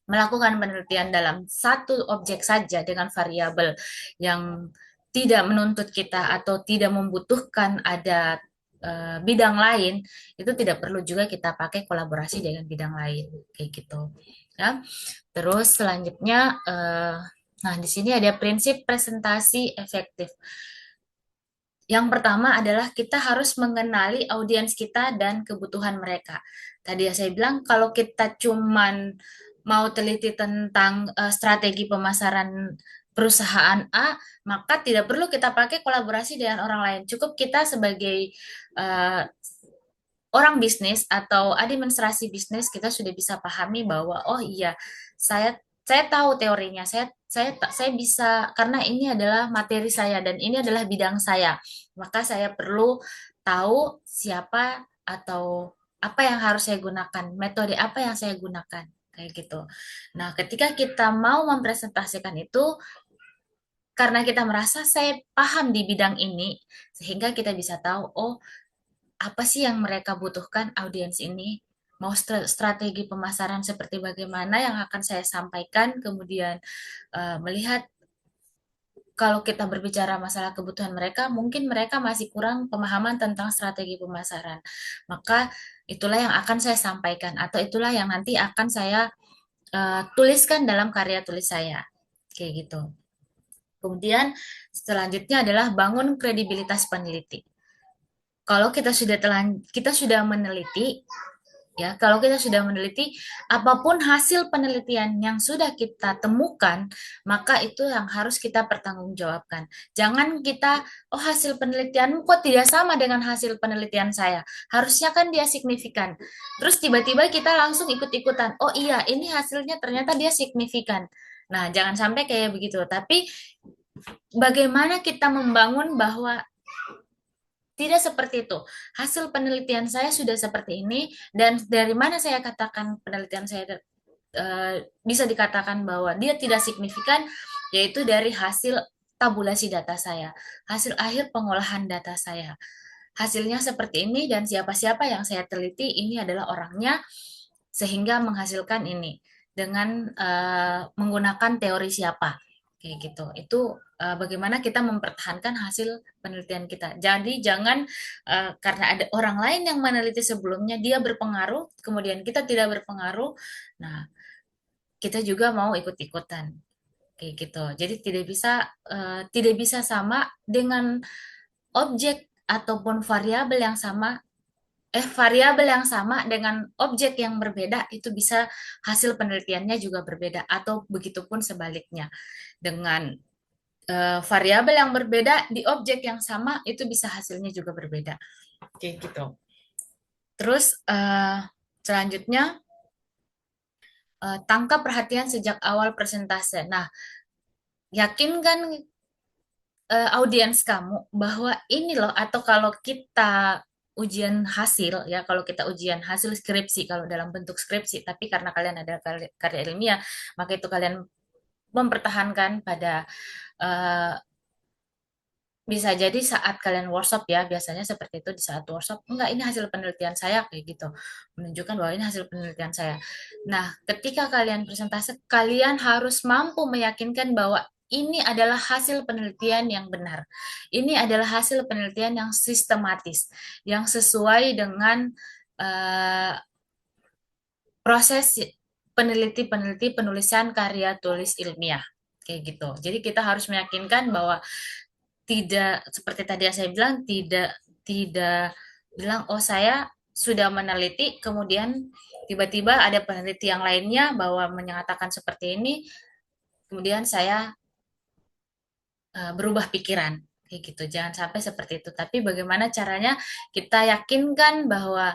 S1: melakukan penelitian dalam satu objek saja dengan variabel yang tidak menuntut kita atau tidak membutuhkan ada bidang lain, itu tidak perlu juga kita pakai kolaborasi dengan bidang lain, kayak gitu. Ya. Terus selanjutnya, nah di sini ada prinsip presentasi efektif. Yang pertama adalah kita harus mengenali audiens kita dan kebutuhan mereka. Tadi ya saya bilang kalau kita cuman mau teliti tentang strategi pemasaran perusahaan A, maka tidak perlu kita pakai kolaborasi dengan orang lain. Cukup kita sebagai eh, orang bisnis atau administrasi bisnis kita sudah bisa pahami bahwa oh iya saya tahu teorinya saya bisa karena ini adalah materi saya dan ini adalah bidang saya maka saya perlu tahu siapa atau apa yang harus saya gunakan metode apa yang saya gunakan kayak gitu. Nah ketika kita mau mempresentasikan itu karena kita merasa saya paham di bidang ini sehingga kita bisa tahu oh apa sih yang mereka butuhkan audiens ini? Mau strategi pemasaran seperti bagaimana yang akan saya sampaikan, kemudian melihat kalau kita berbicara masalah kebutuhan mereka, mungkin mereka masih kurang pemahaman tentang strategi pemasaran. Maka itulah yang akan saya sampaikan atau itulah yang nanti akan saya tuliskan dalam karya tulis saya. Kayak gitu. Kemudian selanjutnya adalah bangun kredibilitas peneliti. Kalau kita sudah meneliti ya, kalau kita sudah meneliti apapun hasil penelitian yang sudah kita temukan, maka itu yang harus kita pertanggungjawabkan. Jangan kita, oh hasil penelitianmu kok tidak sama dengan hasil penelitian saya. Harusnya kan dia signifikan. Terus tiba-tiba kita langsung ikut-ikutan. Oh iya, ini hasilnya ternyata dia signifikan. Nah, jangan sampai kayak begitu. Tapi bagaimana kita membangun bahwa tidak seperti itu. Hasil penelitian saya sudah seperti ini, dan dari mana saya katakan penelitian saya bisa dikatakan bahwa dia tidak signifikan, yaitu dari hasil tabulasi data saya, hasil akhir pengolahan data saya. Hasilnya seperti ini, dan siapa-siapa yang saya teliti, ini adalah orangnya, sehingga menghasilkan ini dengan menggunakan teori siapa kayak gitu. Itu bagaimana kita mempertahankan hasil penelitian kita. Jadi jangan karena ada orang lain yang meneliti sebelumnya dia berpengaruh, kemudian kita tidak berpengaruh. Nah, kita juga mau ikut-ikutan kayak gitu. Jadi tidak bisa sama dengan objek ataupun variabel yang sama dengan objek yang berbeda itu bisa hasil penelitiannya juga berbeda atau begitupun sebaliknya dengan variabel yang berbeda di objek yang sama itu bisa hasilnya juga berbeda kayak gitu. Terus selanjutnya tangkap perhatian sejak awal presentase. Nah, yakinkan audiens kamu bahwa ini loh atau kalau kita ujian hasil ya kalau kita ujian hasil skripsi kalau dalam bentuk skripsi tapi karena kalian ada karya ilmiah maka itu kalian mempertahankan pada eh, bisa jadi saat kalian workshop ya biasanya seperti itu di saat workshop enggak ini hasil penelitian saya kayak gitu menunjukkan bahwa ini hasil penelitian saya. Nah ketika kalian presentasi kalian harus mampu meyakinkan bahwa ini adalah hasil penelitian yang benar, ini adalah hasil penelitian yang sistematis yang sesuai dengan eh, proses peneliti-peneliti penulisan karya tulis ilmiah kayak gitu. Jadi kita harus meyakinkan bahwa tidak seperti tadi yang saya bilang, tidak tidak bilang oh saya sudah meneliti, kemudian tiba-tiba ada peneliti yang lainnya bahwa menyatakan seperti ini, kemudian saya berubah pikiran kayak gitu. Jangan sampai seperti itu. Tapi bagaimana caranya kita yakinkan bahwa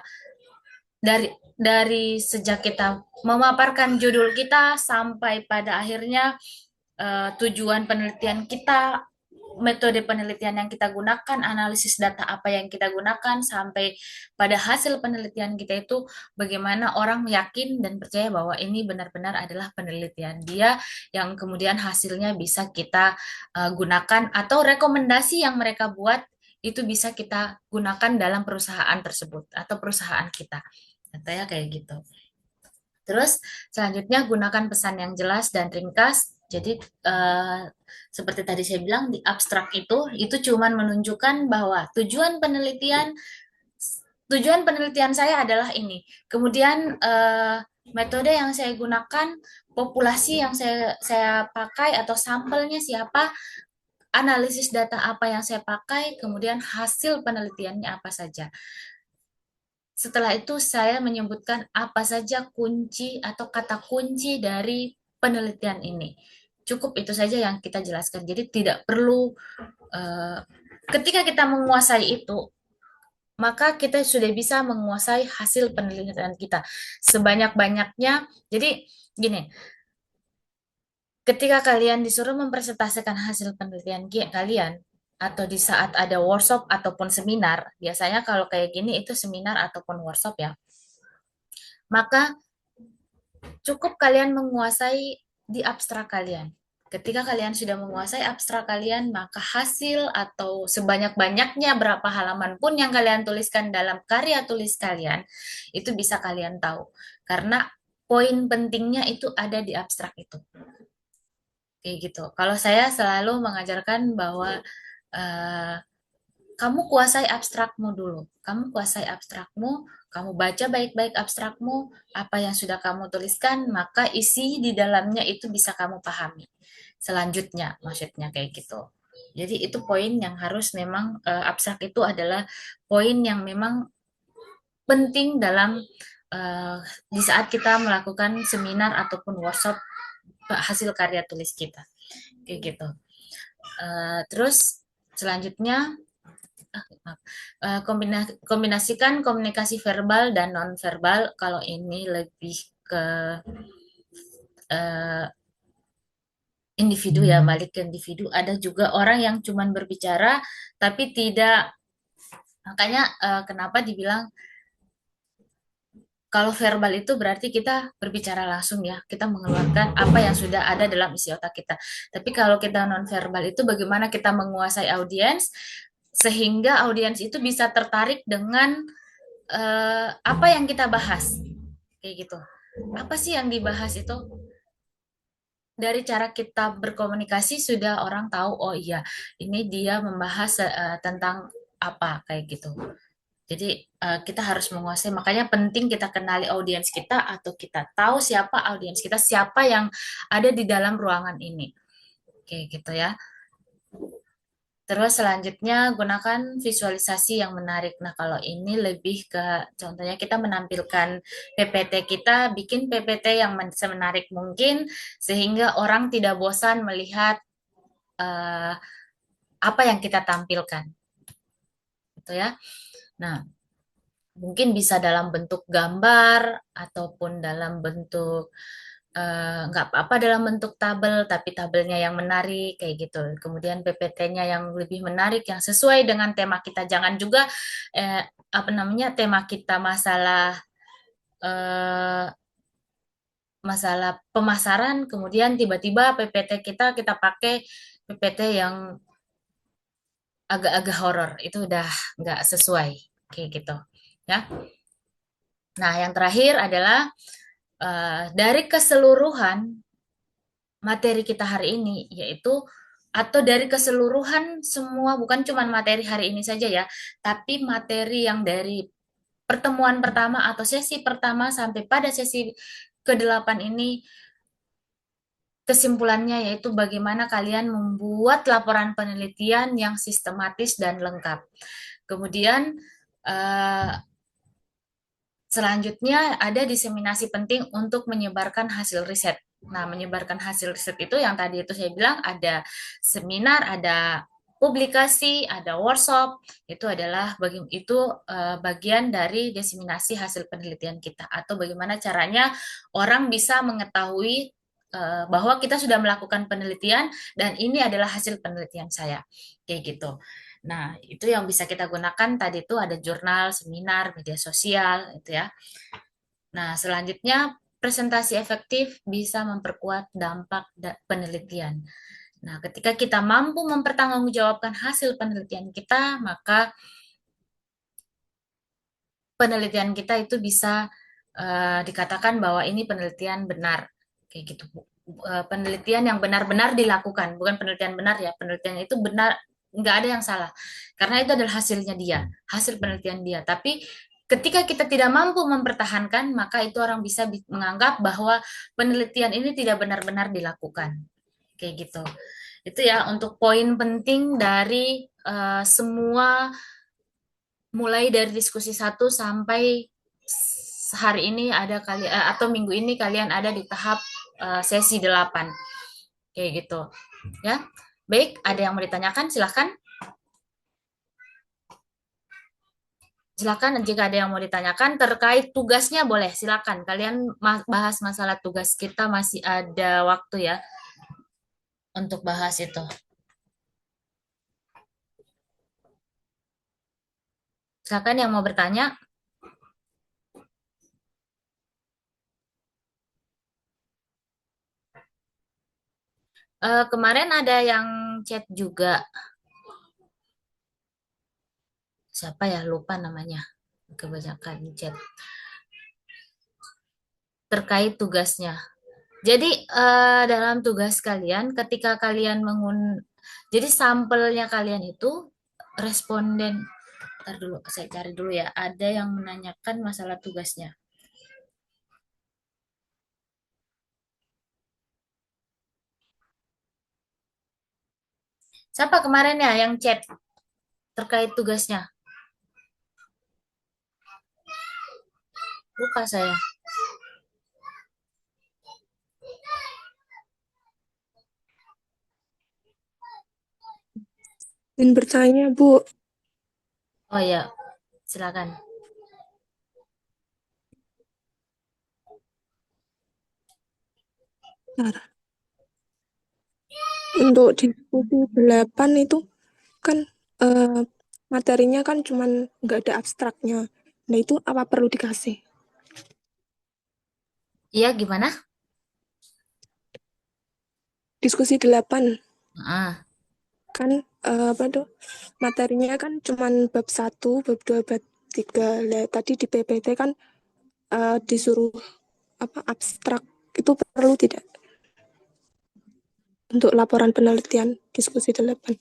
S1: dari sejak kita memaparkan judul kita sampai pada akhirnya tujuan penelitian kita, metode penelitian yang kita gunakan, analisis data apa yang kita gunakan, sampai pada hasil penelitian kita itu bagaimana orang yakin dan percaya bahwa ini benar-benar adalah penelitian dia yang kemudian hasilnya bisa kita gunakan atau rekomendasi yang mereka buat itu bisa kita gunakan dalam perusahaan tersebut atau perusahaan kita. Katanya kayak gitu. Terus selanjutnya gunakan pesan yang jelas dan ringkas. Jadi eh, seperti tadi saya bilang di abstrak itu cuman menunjukkan bahwa tujuan penelitian saya adalah ini. Kemudian metode yang saya gunakan, populasi yang saya pakai atau sampelnya siapa, analisis data apa yang saya pakai, kemudian hasil penelitiannya apa saja. Setelah itu saya menyebutkan apa saja kunci atau kata kunci dari penelitian ini. Cukup itu saja yang kita jelaskan. Jadi tidak perlu eh, ketika kita menguasai itu, maka kita sudah bisa menguasai hasil penelitian kita sebanyak-banyaknya. Jadi gini, ketika kalian disuruh mempresentasikan hasil penelitian kalian, atau di saat ada workshop ataupun seminar, biasanya kalau kayak gini itu seminar ataupun workshop ya, maka cukup kalian menguasai di abstrak kalian. Ketika kalian sudah menguasai abstrak kalian, maka hasil atau sebanyak-banyaknya berapa halaman pun yang kalian tuliskan dalam karya tulis kalian, itu bisa kalian tahu. Karena poin pentingnya itu ada di abstrak itu. Kayak gitu. Kalau saya selalu mengajarkan bahwa eh, kamu kuasai abstrakmu dulu. Kamu kuasai abstrakmu, kamu baca baik-baik abstrakmu, apa yang sudah kamu tuliskan, maka isi di dalamnya itu bisa kamu pahami. Selanjutnya, maksudnya kayak gitu. Jadi itu poin yang harus memang abstrak itu adalah poin yang memang penting dalam eh, di saat kita melakukan seminar ataupun workshop hasil karya tulis kita. Kayak gitu. Terus selanjutnya kombinasikan komunikasi verbal dan nonverbal. Kalau ini lebih ke uh, individu ya, balik ke individu. Ada juga orang yang cuman berbicara tapi tidak. Makanya kenapa dibilang kalau verbal itu berarti kita berbicara langsung ya, kita mengeluarkan apa yang sudah ada dalam isi otak kita. Tapi kalau kita nonverbal itu bagaimana kita menguasai audiens sehingga audiens itu bisa tertarik dengan apa yang kita bahas, kayak gitu. Apa sih yang dibahas itu? Dari cara kita berkomunikasi sudah orang tahu, oh iya, ini dia membahas tentang apa, kayak gitu. Jadi kita harus menguasai, makanya penting kita kenali audiens kita atau kita tahu siapa audiens kita, siapa yang ada di dalam ruangan ini. Kayak gitu ya. Terus selanjutnya gunakan visualisasi yang menarik. Nah, kalau ini lebih ke contohnya kita menampilkan PPT kita, bikin PPT yang semenarik mungkin sehingga orang tidak bosan melihat eh, apa yang kita tampilkan. Gitu ya. Nah, mungkin bisa dalam bentuk gambar ataupun dalam bentuk nggak apa-apa dalam bentuk tabel, tapi tabelnya yang menarik kayak gitu. Kemudian PPT-nya yang lebih menarik, yang sesuai dengan tema kita. Jangan juga eh, apa namanya tema kita masalah eh, masalah pemasaran, kemudian tiba-tiba PPT kita pakai PPT yang agak-agak horor, itu udah nggak sesuai kayak gitu ya. Nah, yang terakhir adalah dari keseluruhan materi kita hari ini, yaitu atau dari keseluruhan semua, bukan cuma materi hari ini saja ya, tapi materi yang dari pertemuan pertama atau sesi pertama sampai pada sesi ke-8 ini, kesimpulannya yaitu bagaimana kalian membuat laporan penelitian yang sistematis dan lengkap. Kemudian eh, selanjutnya ada diseminasi penting untuk menyebarkan hasil riset. Nah, menyebarkan hasil riset itu yang tadi itu saya bilang ada seminar, ada publikasi, ada workshop. Itu adalah bagian dari diseminasi hasil penelitian kita atau bagaimana caranya orang bisa mengetahui bahwa kita sudah melakukan penelitian dan ini adalah hasil penelitian saya. Kayak gitu. Nah, itu yang bisa kita gunakan tadi itu ada jurnal, seminar, media sosial, itu ya. Nah, selanjutnya presentasi efektif bisa memperkuat dampak penelitian. Nah, ketika kita mampu mempertanggungjawabkan hasil penelitian kita, maka penelitian kita itu bisa dikatakan bahwa ini penelitian benar, kayak gitu. Penelitian yang benar-benar dilakukan, bukan penelitian benar ya, penelitian itu benar, nggak ada yang salah, karena itu adalah hasilnya dia, hasil penelitian dia. Tapi ketika kita tidak mampu mempertahankan, maka itu orang bisa menganggap bahwa penelitian ini tidak benar-benar dilakukan, kayak gitu. Itu ya untuk poin penting dari semua mulai dari diskusi satu sampai hari ini atau minggu ini kalian ada di tahap sesi 8 kayak gitu ya. Baik, ada yang mau ditanyakan silahkan. Silakan jika ada yang mau ditanyakan terkait tugasnya boleh silakan kalian bahas masalah tugas, kita masih ada waktu ya untuk bahas itu. Silakan yang mau bertanya. Kemarin ada yang chat juga, siapa ya, lupa namanya, kebanyakan chat terkait tugasnya. Jadi dalam tugas kalian ketika kalian jadi sampelnya kalian itu responden. Ntar dulu saya cari dulu ya, ada yang menanyakan masalah tugasnya. Siapa kemarin ya yang chat terkait tugasnya? Lupa saya.
S3: Dan bertanya, Bu,
S1: Oh ya, silakan.
S3: bentar. Untuk diskusi 8 itu kan eh, materinya kan cuman nggak ada abstraknya. Nah, itu apa perlu dikasih?
S1: Iya, gimana?
S3: Diskusi 8
S1: Ah,
S3: kan apa tuh? Materinya kan cuman bab 1, bab 2, bab 3. Lah, tadi di PPT kan disuruh apa abstrak. Itu perlu tidak untuk laporan penelitian diskusi 8?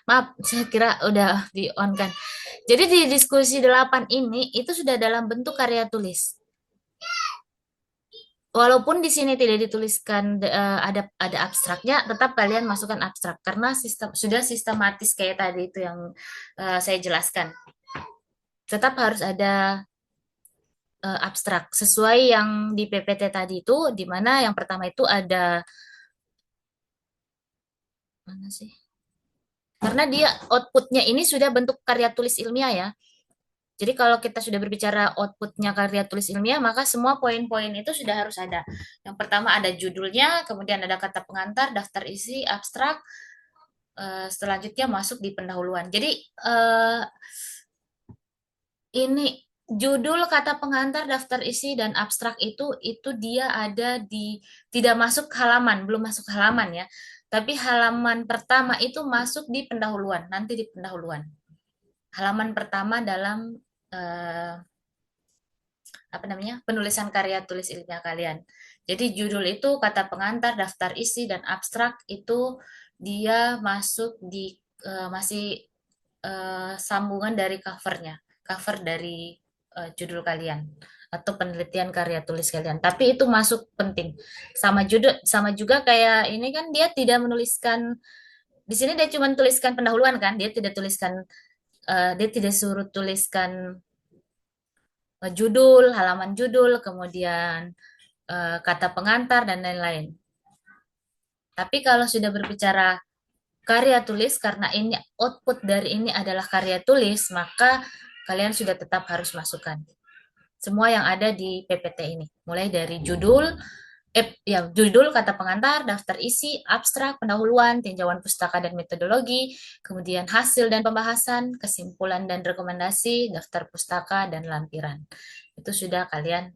S1: maaf, saya kira udah di on kan. Jadi di diskusi 8 ini itu sudah dalam bentuk karya tulis. Walaupun di sini tidak dituliskan ada abstraknya, tetap kalian masukkan abstrak karena sudah sistematis kayak tadi itu yang saya jelaskan. Tetap harus ada abstrak sesuai yang di PPT tadi itu, di mana yang pertama itu ada mana sih? Karena dia outputnya ini sudah bentuk karya tulis ilmiah ya. Jadi kalau kita sudah berbicara outputnya karya tulis ilmiah, maka semua poin-poin itu sudah harus ada. Yang pertama ada judulnya, kemudian ada kata pengantar, daftar isi, abstrak, selanjutnya masuk di pendahuluan. Jadi ini Judul, kata pengantar, daftar isi, dan abstrak itu dia ada di, tidak masuk halaman, belum masuk halaman ya. Tapi halaman pertama itu masuk di pendahuluan, nanti di pendahuluan. Halaman pertama dalam eh, apa namanya, penulisan karya tulis ilmiah kalian. Jadi judul itu, kata pengantar, daftar isi, dan abstrak itu dia masuk di masih sambungan dari covernya, cover dari judul kalian atau penelitian karya tulis kalian. Tapi itu masuk penting. Sama judul, sama juga kayak ini kan dia tidak menuliskan di sini, dia cuma tuliskan pendahuluan kan, dia tidak tuliskan dia tidak suruh tuliskan judul, halaman judul, kemudian kata pengantar dan lain-lain. Tapi kalau sudah berbicara karya tulis, karena ini output dari ini adalah karya tulis, maka kalian sudah tetap harus masukkan semua yang ada di PPT ini. Mulai dari judul, judul, kata pengantar, daftar isi, abstrak, pendahuluan, tinjauan pustaka dan metodologi, kemudian hasil dan pembahasan, kesimpulan dan rekomendasi, daftar pustaka, dan lampiran. Itu sudah kalian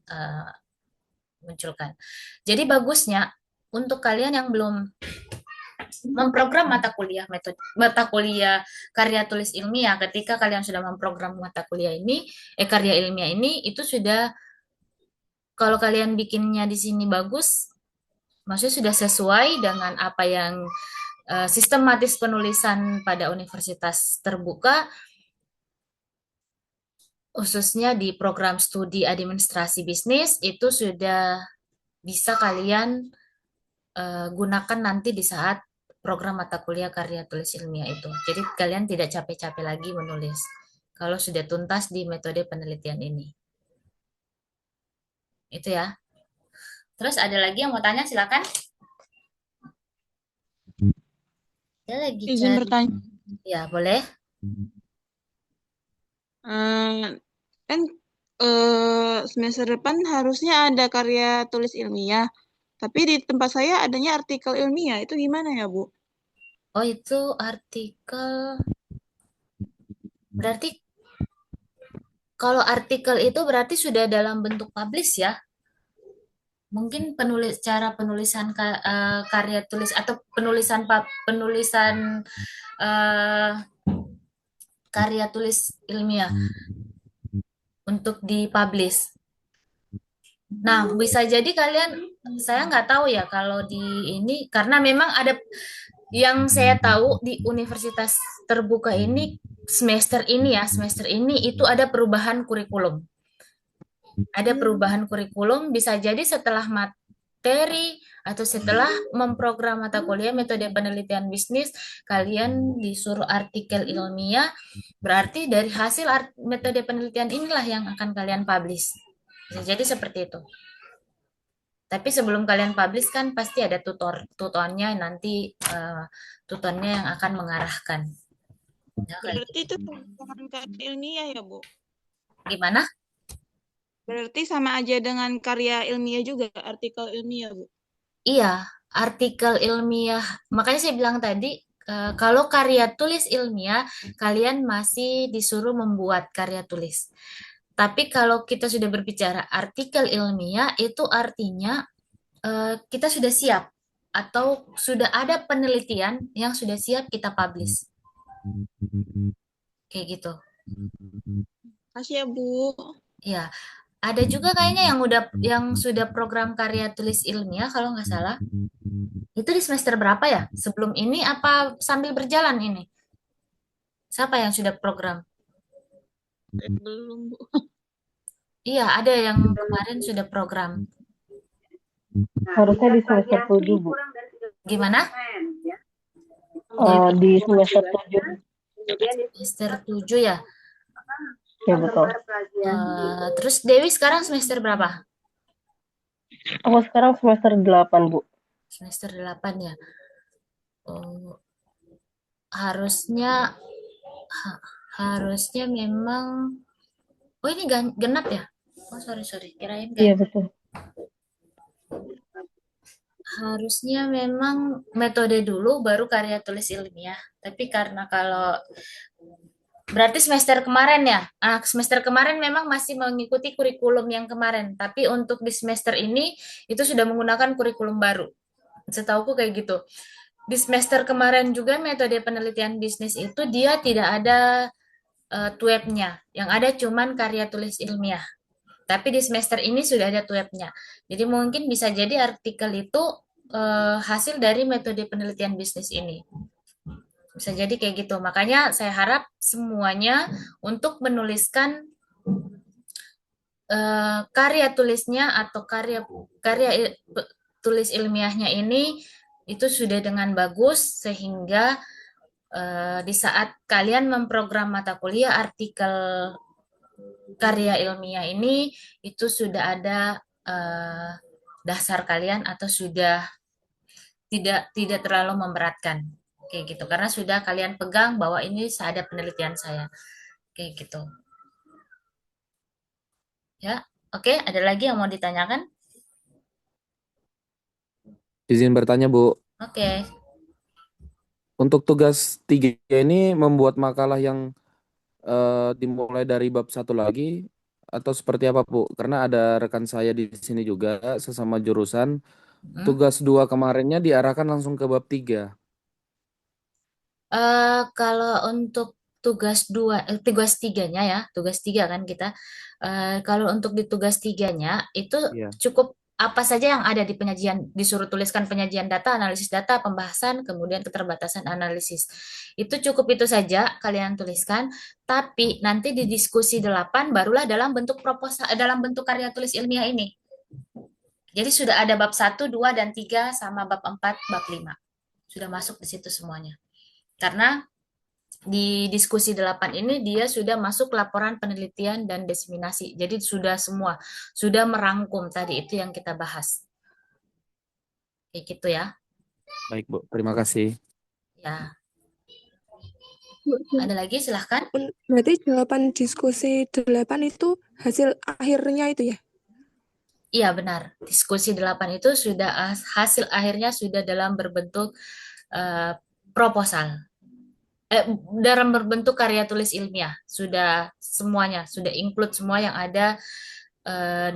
S1: munculkan. Jadi bagusnya untuk kalian yang belum memprogram mata kuliah metode mata kuliah karya tulis ilmiah, ketika kalian sudah memprogram mata kuliah ini, karya ilmiah ini, itu sudah, kalau kalian bikinnya di sini bagus, maksudnya sudah sesuai dengan apa yang sistematis penulisan pada universitas terbuka, khususnya di program studi administrasi bisnis, itu sudah bisa kalian gunakan nanti di saat program mata kuliah karya tulis ilmiah itu. Jadi kalian tidak capek-capek lagi menulis kalau sudah tuntas di metode penelitian ini. Itu ya. Terus ada lagi yang mau tanya, silakan. Dia lagi
S4: Izin
S1: cari.
S4: bertanya,
S1: Ya, boleh.
S4: kan semester depan harusnya ada karya tulis ilmiah, tapi di tempat saya adanya artikel ilmiah. Itu gimana ya, Bu?
S1: Oh, itu artikel. Berarti kalau artikel itu berarti sudah dalam bentuk publish ya. Mungkin cara penulisan karya tulis atau penulisan eh, karya tulis ilmiah untuk dipublish. Nah, bisa jadi kalian, saya nggak tahu ya kalau di ini, karena memang ada yang saya tahu di universitas terbuka ini, semester ini itu ada perubahan kurikulum. Ada perubahan kurikulum, bisa jadi setelah materi atau setelah memprogram mata kuliah metode penelitian bisnis, kalian disuruh artikel ilmiah, berarti dari hasil metode penelitian inilah yang akan kalian publish. Bisa jadi seperti itu. Tapi sebelum kalian publish kan pasti ada tutornya nanti, tutornya yang akan mengarahkan. Ya,
S4: Berarti itu bukan karya ilmiah ya, Bu?
S1: gimana?
S4: Berarti sama aja dengan karya ilmiah juga, artikel ilmiah, Bu?
S1: Iya, artikel ilmiah. Makanya saya bilang tadi, kalau karya tulis ilmiah, kalian masih disuruh membuat karya tulis. Tapi kalau kita sudah berbicara artikel ilmiah, itu artinya kita sudah siap atau sudah ada penelitian yang sudah siap kita publish. Kayak gitu.
S4: Kasih ya, Bu.
S1: Ya, ada juga kayaknya yang sudah program karya tulis ilmiah kalau nggak salah. Itu di semester berapa ya? Sebelum ini apa sambil berjalan ini? Siapa yang sudah program?
S4: Belum, Bu.
S1: Iya, ada yang kemarin sudah program.
S5: Harusnya di semester 7, Bu.
S1: Gimana?
S5: Di semester 7.
S1: Semester 7 ya.
S5: Ya, betul.
S1: Terus Dewi sekarang semester berapa?
S5: Aku sekarang semester 8, Bu.
S1: Semester 8 ya. Oh, harusnya harusnya memang, oh ini genap ya? Oh, sorry, kirain
S5: Iya,
S1: kan.
S5: betul.
S1: Harusnya memang metode dulu baru karya tulis ilmiah. Tapi karena kalau Berarti semester kemarin ya? Semester kemarin memang masih mengikuti kurikulum yang kemarin, tapi untuk di semester ini itu sudah menggunakan kurikulum baru. Setauku kayak gitu. Di semester kemarin juga metode penelitian bisnis itu dia tidak ada TUEP-nya. Yang ada cuman karya tulis ilmiah. Tapi di semester ini sudah ada TUEP-nya. Jadi mungkin bisa jadi artikel itu hasil dari metode penelitian bisnis ini. Bisa jadi kayak gitu. Makanya saya harap semuanya untuk menuliskan karya tulisnya atau karya karya tulis ilmiahnya ini itu sudah dengan bagus sehingga di saat kalian memprogram mata kuliah artikel karya ilmiah ini itu sudah ada dasar kalian atau sudah tidak terlalu memberatkan kayak gitu karena sudah kalian pegang bahwa ini ada penelitian saya kayak gitu ya. Oke, ada lagi yang mau ditanyakan?
S6: Izin bertanya, Bu.
S1: Oke.
S6: Untuk tugas 3 ini membuat makalah yang dimulai dari bab 1 lagi atau seperti apa, Bu? Karena ada rekan saya di sini juga sesama jurusan.
S1: Hmm.
S6: Tugas 2 kemarinnya diarahkan langsung ke bab 3.
S1: Kalau untuk tugas tiganya ya, tugas tiga kan kita. Kalau untuk di tugas tiganya itu
S6: Iya.
S1: cukup apa saja yang ada di penyajian, disuruh tuliskan penyajian data, analisis data, pembahasan, kemudian keterbatasan analisis. Itu cukup itu saja kalian tuliskan, tapi nanti di diskusi 8 barulah dalam bentuk proposal, dalam bentuk karya tulis ilmiah ini. Jadi sudah ada bab 1, 2, dan 3 sama bab 4, bab 5. Sudah masuk di situ semuanya. Karena di diskusi 8 ini dia sudah masuk laporan penelitian dan diseminasi. Jadi sudah semua, sudah merangkum tadi itu yang kita bahas. Kayak gitu ya.
S6: Baik, Bu. Terima kasih.
S1: Ya,
S3: Bu,
S1: ada lagi silahkan.
S3: berarti jawaban diskusi 8 itu hasil akhirnya itu ya?
S1: Iya benar, diskusi 8 itu sudah hasil akhirnya sudah dalam berbentuk eh, proposal. Dalam berbentuk karya tulis ilmiah. Sudah semuanya, sudah include semua yang ada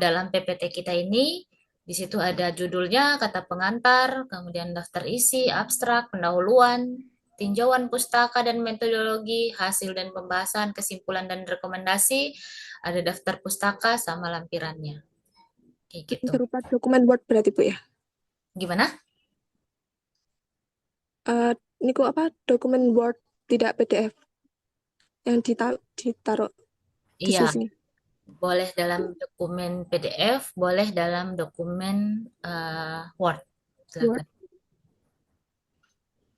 S1: dalam PPT kita ini. Di situ ada judulnya, kata pengantar, kemudian daftar isi, abstrak, pendahuluan, tinjauan pustaka dan metodologi, hasil dan pembahasan, kesimpulan dan rekomendasi, ada daftar pustaka sama lampirannya. Kayak gitu.
S3: Berupa dokumen Word berarti, Bu ya?
S1: Gimana?
S3: Ini kok apa? Dokumen Word, tidak PDF. Yang ditaruh
S1: Iya,
S3: diskusinya.
S1: boleh dalam dokumen PDF, boleh dalam dokumen Word. Silakan.
S3: Word.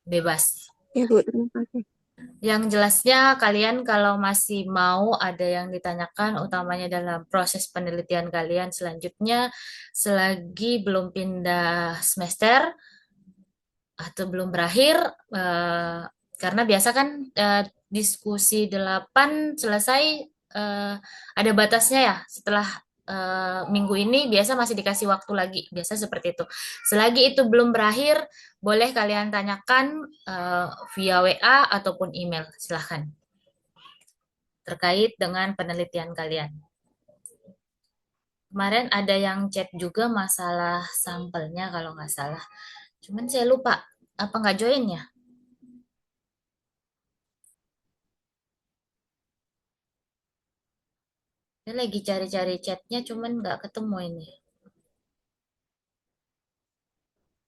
S1: Bebas.
S3: Ya, Bu, terima kasih.
S1: Yang jelasnya kalian kalau masih mau ada yang ditanyakan utamanya dalam proses penelitian kalian selanjutnya selagi belum pindah semester atau belum berakhir karena biasa kan diskusi 8 selesai ada batasnya ya setelah minggu ini biasa masih dikasih waktu lagi biasa seperti itu selagi itu belum berakhir boleh kalian tanyakan via WA ataupun email silahkan terkait dengan penelitian kalian. Kemarin ada yang chat juga masalah sampelnya kalau nggak salah. Cuman saya lupa, apa nggak join ya? Saya lagi cari-cari chatnya, cuman nggak ketemu ini.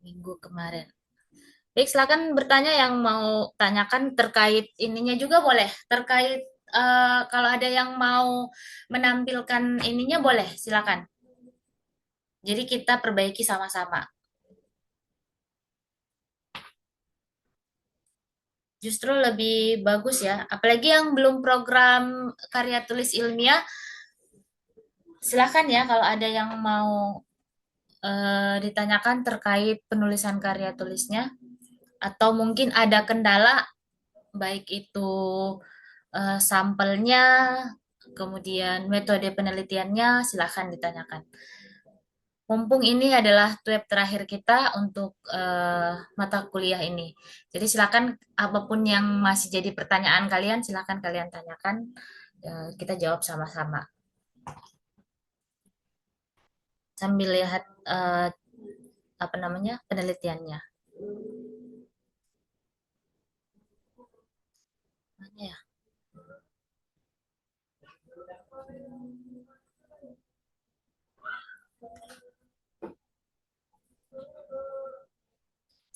S1: Minggu kemarin. Baik, silakan bertanya yang mau tanyakan terkait ininya juga boleh. Terkait kalau ada yang mau menampilkan ininya boleh, silakan. Jadi kita perbaiki sama-sama. Justru lebih bagus ya. Apalagi yang belum program karya tulis ilmiah, silakan ya kalau ada yang mau ditanyakan terkait penulisan karya tulisnya atau mungkin ada kendala baik itu sampelnya, kemudian metode penelitiannya, silakan ditanyakan. mumpung ini adalah web terakhir kita untuk mata kuliah ini. Jadi silakan apapun yang masih jadi pertanyaan kalian, silakan kalian tanyakan. Kita jawab sama-sama sambil lihat apa namanya penelitiannya. Mana ya?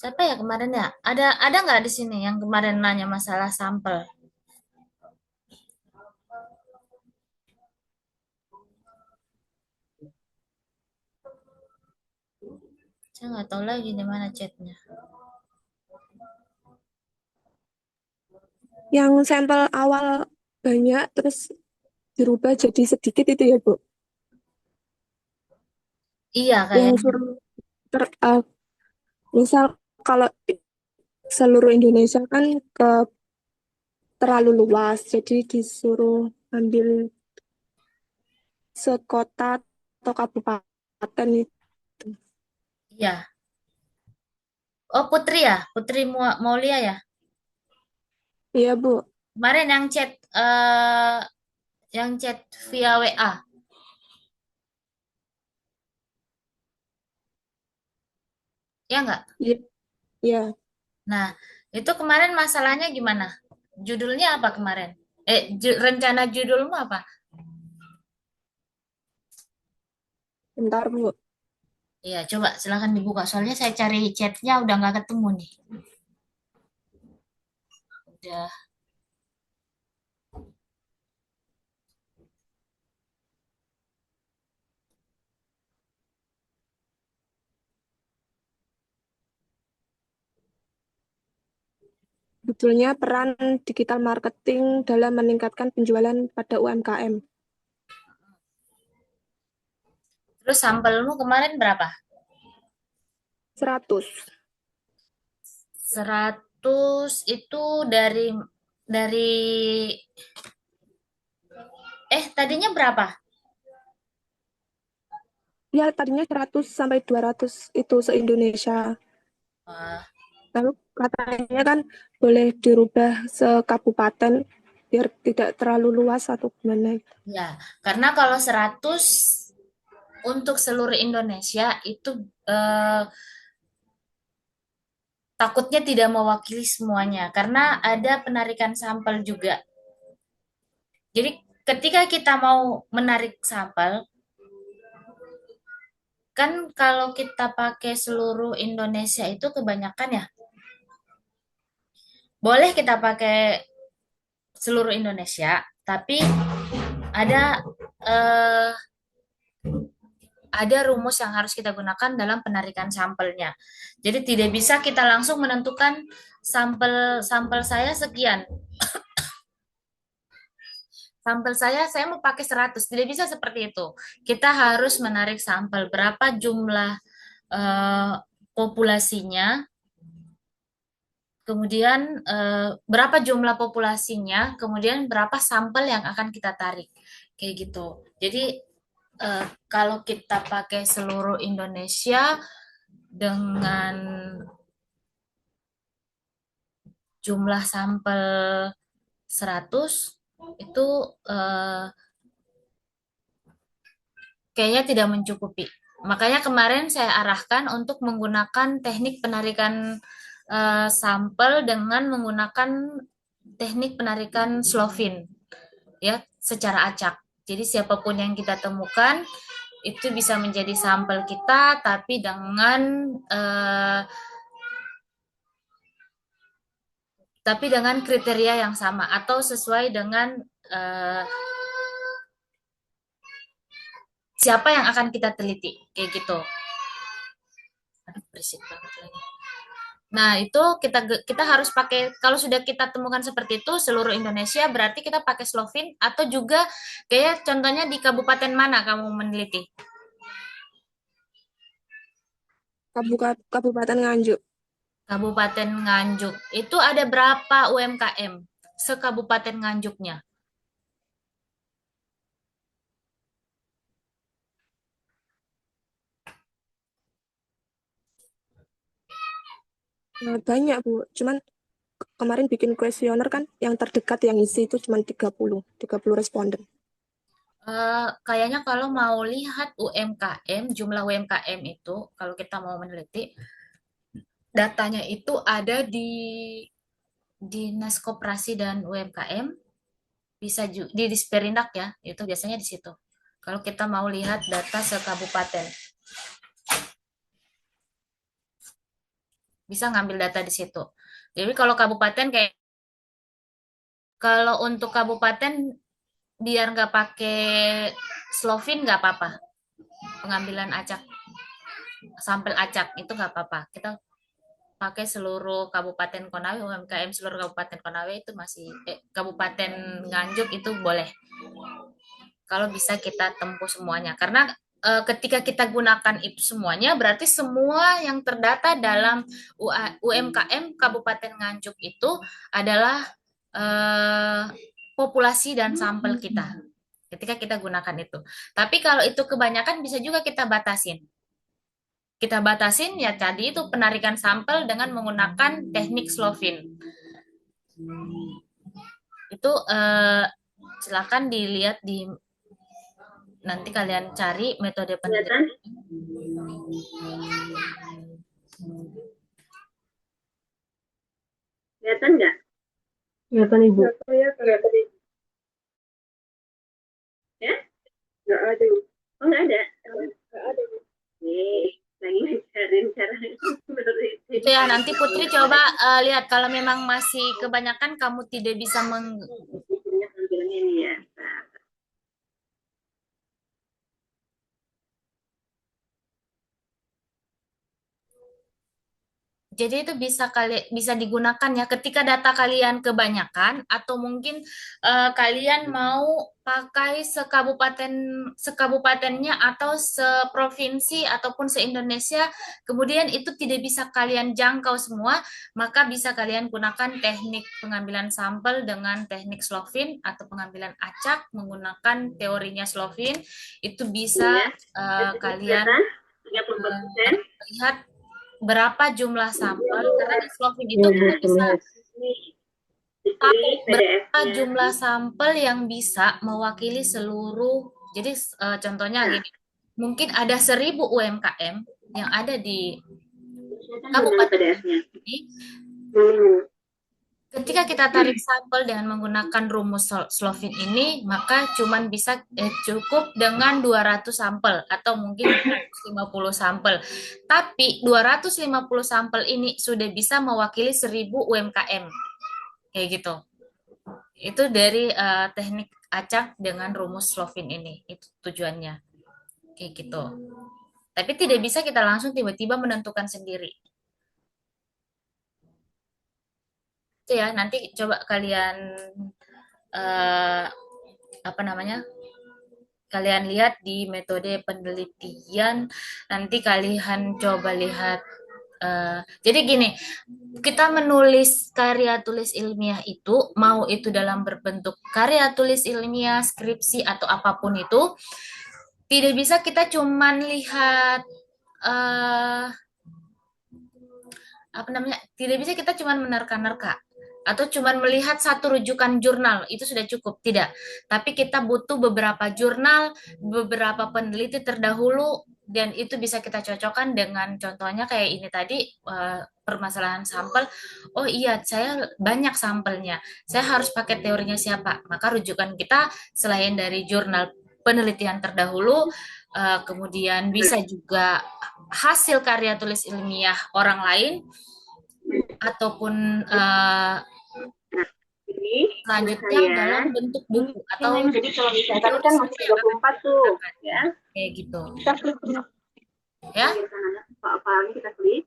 S1: Siapa ya kemarin ya? Ada nggak di sini yang kemarin nanya masalah sampel? Saya nggak tahu lagi di mana chatnya.
S3: Yang sampel awal banyak terus dirubah jadi sedikit itu ya, Bu.
S1: Iya
S3: Yang
S1: kayaknya.
S3: suruh misal kalau seluruh Indonesia kan terlalu luas, jadi disuruh ambil sekota atau kabupaten itu.
S1: Iya. Oh Putri ya, Putri Maulia ya.
S3: Iya, Bu.
S1: Kemarin yang chat via WA. Ya nggak?
S3: Iya, iya.
S1: Nah, itu kemarin masalahnya gimana? Judulnya apa kemarin? Rencana judulmu apa?
S3: Bentar, Bu.
S1: Iya, coba silakan dibuka. Soalnya saya cari chatnya udah nggak ketemu nih. Udah.
S3: Judulnya peran digital marketing dalam meningkatkan penjualan pada UMKM.
S1: Terus sampelmu kemarin berapa?
S3: 100.
S1: 100 itu dari tadinya berapa?
S3: Ya, tadinya 100 sampai 200 itu se-Indonesia.
S1: Wah,
S3: Lalu katanya kan boleh dirubah sekabupaten biar tidak terlalu luas atau gimana.
S1: ya, karena kalau 100 untuk seluruh Indonesia itu takutnya tidak mewakili semuanya karena ada penarikan sampel juga. Jadi ketika kita mau menarik sampel, kan kalau kita pakai seluruh Indonesia itu kebanyakan ya, boleh kita pakai seluruh Indonesia, tapi ada eh, ada rumus yang harus kita gunakan dalam penarikan sampelnya. Jadi tidak bisa kita langsung menentukan sampel sampel saya sekian. Sampel saya mau pakai 100. Tidak bisa seperti itu. Kita harus menarik sampel berapa jumlah eh, populasinya, kemudian berapa jumlah populasinya, kemudian berapa sampel yang akan kita tarik. Kayak gitu. Jadi kalau kita pakai seluruh Indonesia dengan jumlah sampel 100 itu eh, kayaknya tidak mencukupi. Makanya kemarin saya arahkan untuk menggunakan teknik penarikan sampel dengan menggunakan teknik penarikan Slovin ya secara acak. Jadi siapapun yang kita temukan itu bisa menjadi sampel kita tapi dengan kriteria yang sama atau sesuai dengan eh, siapa yang akan kita teliti kayak gitu. Aduh, berisik banget lagi. Nah, itu kita harus pakai kalau sudah kita temukan seperti itu seluruh Indonesia berarti kita pakai Slovin atau juga kayak contohnya di kabupaten mana kamu meneliti?
S3: Kabupaten Nganjuk.
S1: Kabupaten Nganjuk. Itu ada berapa UMKM sekabupaten Nganjuknya?
S3: Banyak, Bu. Cuman kemarin bikin kuesioner kan yang terdekat yang isi itu cuma 30 responden.
S1: Kayaknya kalau mau lihat UMKM, jumlah UMKM itu, kalau kita mau meneliti, datanya itu ada di Dinas Koperasi dan UMKM, bisa juga di Disperindak ya, itu biasanya di situ. Kalau kita mau lihat data sekabupaten, bisa ngambil data di situ. Jadi kalau kabupaten kayak kalau untuk kabupaten biar nggak pakai Slovin nggak apa-apa, pengambilan acak, sampel acak itu nggak apa-apa. Kita pakai seluruh Kabupaten Konawe, UMKM seluruh Kabupaten Konawe itu masih Kabupaten Nganjuk itu boleh. Kalau bisa kita tempuh semuanya, karena ketika kita gunakan itu semuanya, berarti semua yang terdata dalam UMKM Kabupaten Nganjuk itu adalah populasi dan sampel kita. Ketika kita gunakan itu. Tapi kalau itu kebanyakan bisa juga kita batasin. Kita batasin ya tadi itu penarikan sampel dengan menggunakan teknik Slovin. Itu silakan dilihat di nanti kalian cari metode penelitian.
S7: Kelihatan nggak?
S5: Kelihatan Ibu.
S7: Kelihatan. Ya? Nggak ada. Oh, nggak ada. Nggak ada. Lagi ngajarin cara meneliti.
S1: Itu ya, nanti Putri coba lihat kalau memang masih kebanyakan kamu tidak bisa
S7: Tampilannya ini ya.
S1: Jadi itu bisa digunakan ya ketika data kalian kebanyakan atau mungkin kalian mau pakai sekabupatennya atau seprovinsi ataupun se-Indonesia, kemudian itu tidak bisa kalian jangkau semua, maka bisa kalian gunakan teknik pengambilan sampel dengan teknik Slovin atau pengambilan acak menggunakan teorinya Slovin. Itu bisa kalian lihat berapa jumlah sampel, karena di Slovin itu kita bisa tahu berapa jumlah sampel yang bisa mewakili seluruh. Jadi contohnya gini, mungkin ada 1.000 UMKM yang ada di kabupaten ini. Ketika kita tarik sampel dengan menggunakan rumus Slovin ini, maka cuman bisa cukup dengan 200 sampel atau mungkin 250 sampel. Tapi 250 sampel ini sudah bisa mewakili 1.000 UMKM. Kayak gitu. Itu dari teknik acak dengan rumus Slovin ini. Itu tujuannya. Kayak gitu. Tapi tidak bisa kita langsung tiba-tiba menentukan sendiri. Itu ya, nanti coba kalian kalian lihat di metode penelitian, nanti kalian coba lihat. Jadi gini, kita menulis karya tulis ilmiah itu, mau itu dalam berbentuk karya tulis ilmiah, skripsi atau apapun itu, tidak bisa kita cuman lihat tidak bisa kita cuman menerka-nerka atau cuman melihat satu rujukan jurnal itu sudah cukup, tidak. Tapi kita butuh beberapa jurnal, beberapa peneliti terdahulu, dan itu bisa kita cocokkan dengan contohnya kayak ini tadi, permasalahan sampel. Oh iya, saya banyak sampelnya, saya harus pakai teorinya siapa, maka rujukan kita selain dari jurnal penelitian terdahulu, kemudian bisa juga hasil karya tulis ilmiah orang lain, ataupun selanjutnya dalam bentuk buku atau
S7: jadi kalau misalkan kan masih 24 tuh ya
S1: kayak gitu
S7: ya apa kita klik.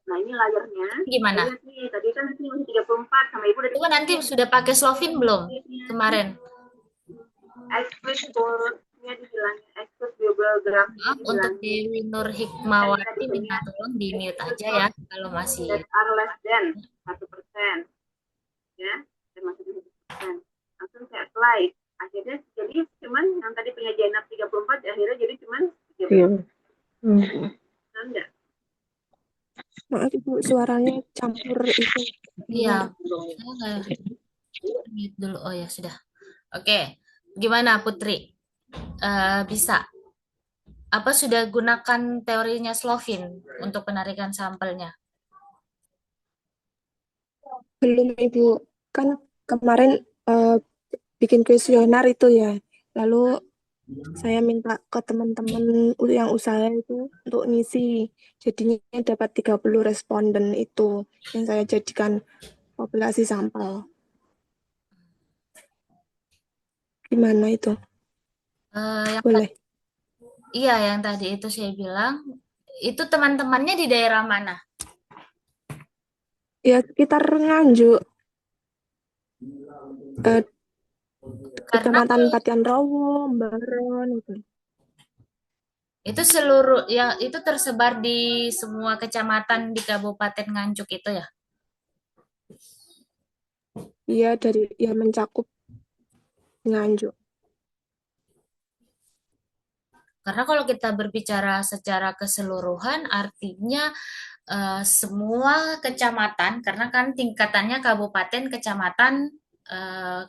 S7: Nah ini layarnya
S1: gimana
S7: nih, tadi kan masih 34 sama ibu
S1: itu nanti sudah pakai Slovin belum kemarin
S7: ekspresinya dibilangin ekspres biografi
S1: untuk Dewi Nur Hikmawati minta tolong di mute aja ya kalau masih
S7: less than 1%. Ya, termasuk 1%. Langsung saya apply. Akhirnya jadi cuman yang tadi punya Jenab 34 akhirnya jadi cuman 30. Enggak.
S3: Maaf Ibu, suaranya campur itu.
S1: Iya,
S3: Dengar.
S1: saya nggak mute dulu. Oh ya sudah. Oke, gimana Putri? Bisa? Apa sudah gunakan teorinya Slovin untuk penarikan sampelnya?
S3: Belum Ibu, kan kemarin bikin kuesioner itu ya. Lalu saya minta ke teman-teman yang usaha itu untuk ngisi. Jadinya dapat 30 responden itu yang saya jadikan populasi sampel. Gimana itu?
S1: Yang
S3: Boleh?
S1: Iya, yang tadi itu saya bilang, itu teman-temannya di daerah mana?
S3: Ya sekitar Nganjuk, eh,
S1: Karena
S3: Kecamatan Patian Rowo, Baron itu.
S1: itu seluruh ya itu tersebar di semua kecamatan di Kabupaten Nganjuk itu ya.
S3: Iya dari ya mencakup Nganjuk.
S1: Karena kalau kita berbicara secara keseluruhan, artinya semua kecamatan, karena kan tingkatannya kabupaten, kecamatan,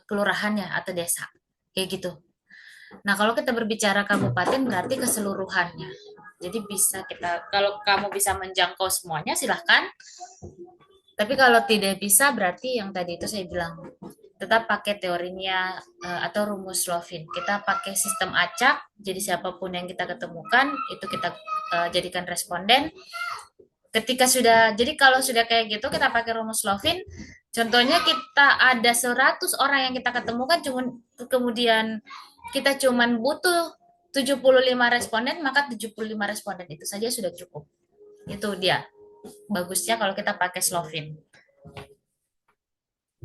S1: kelurahan ya atau desa, kayak gitu. Nah, kalau kita berbicara kabupaten berarti keseluruhannya. Jadi bisa kita, kalau kamu bisa menjangkau semuanya, silahkan. Tapi kalau tidak bisa, berarti yang tadi itu saya bilang, tetap pakai teorinya atau rumus Slovin. Kita pakai sistem acak, jadi siapapun yang kita ketemukan, itu kita jadikan responden. Ketika sudah, jadi kalau sudah kayak gitu, kita pakai rumus Slovin. Contohnya kita ada 100 orang yang kita ketemukan, kemudian kita cuman butuh 75 responden, maka 75 responden itu saja sudah cukup. Itu dia. Bagusnya kalau kita pakai Slovin.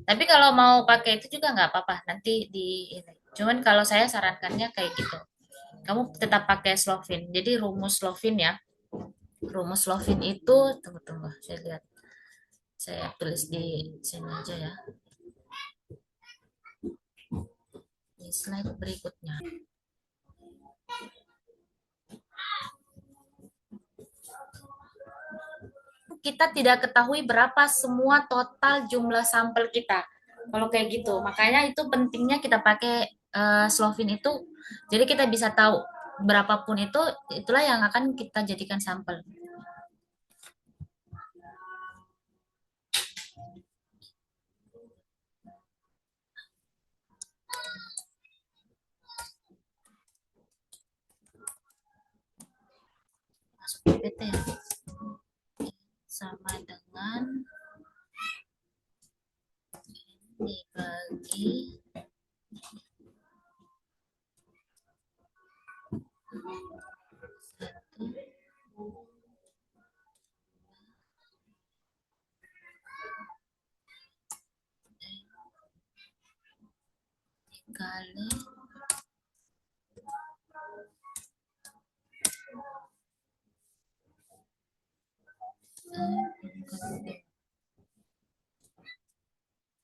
S1: Tapi kalau mau pakai itu juga nggak apa-apa. Nanti di ini. Cuman kalau saya sarankannya kayak gitu. Kamu tetap pakai Slovin. Jadi rumus Slovin ya. Rumus Slovin itu, tunggu, saya lihat. Saya tulis di sini aja ya. Di slide berikutnya. Kita tidak ketahui berapa semua total jumlah sampel kita. Kalau kayak gitu, makanya itu pentingnya kita pakai Slovin itu. Jadi kita bisa tahu berapapun itu, itulah yang akan kita jadikan sampel. Masuk PPT ya. Sama dengan dibagi kali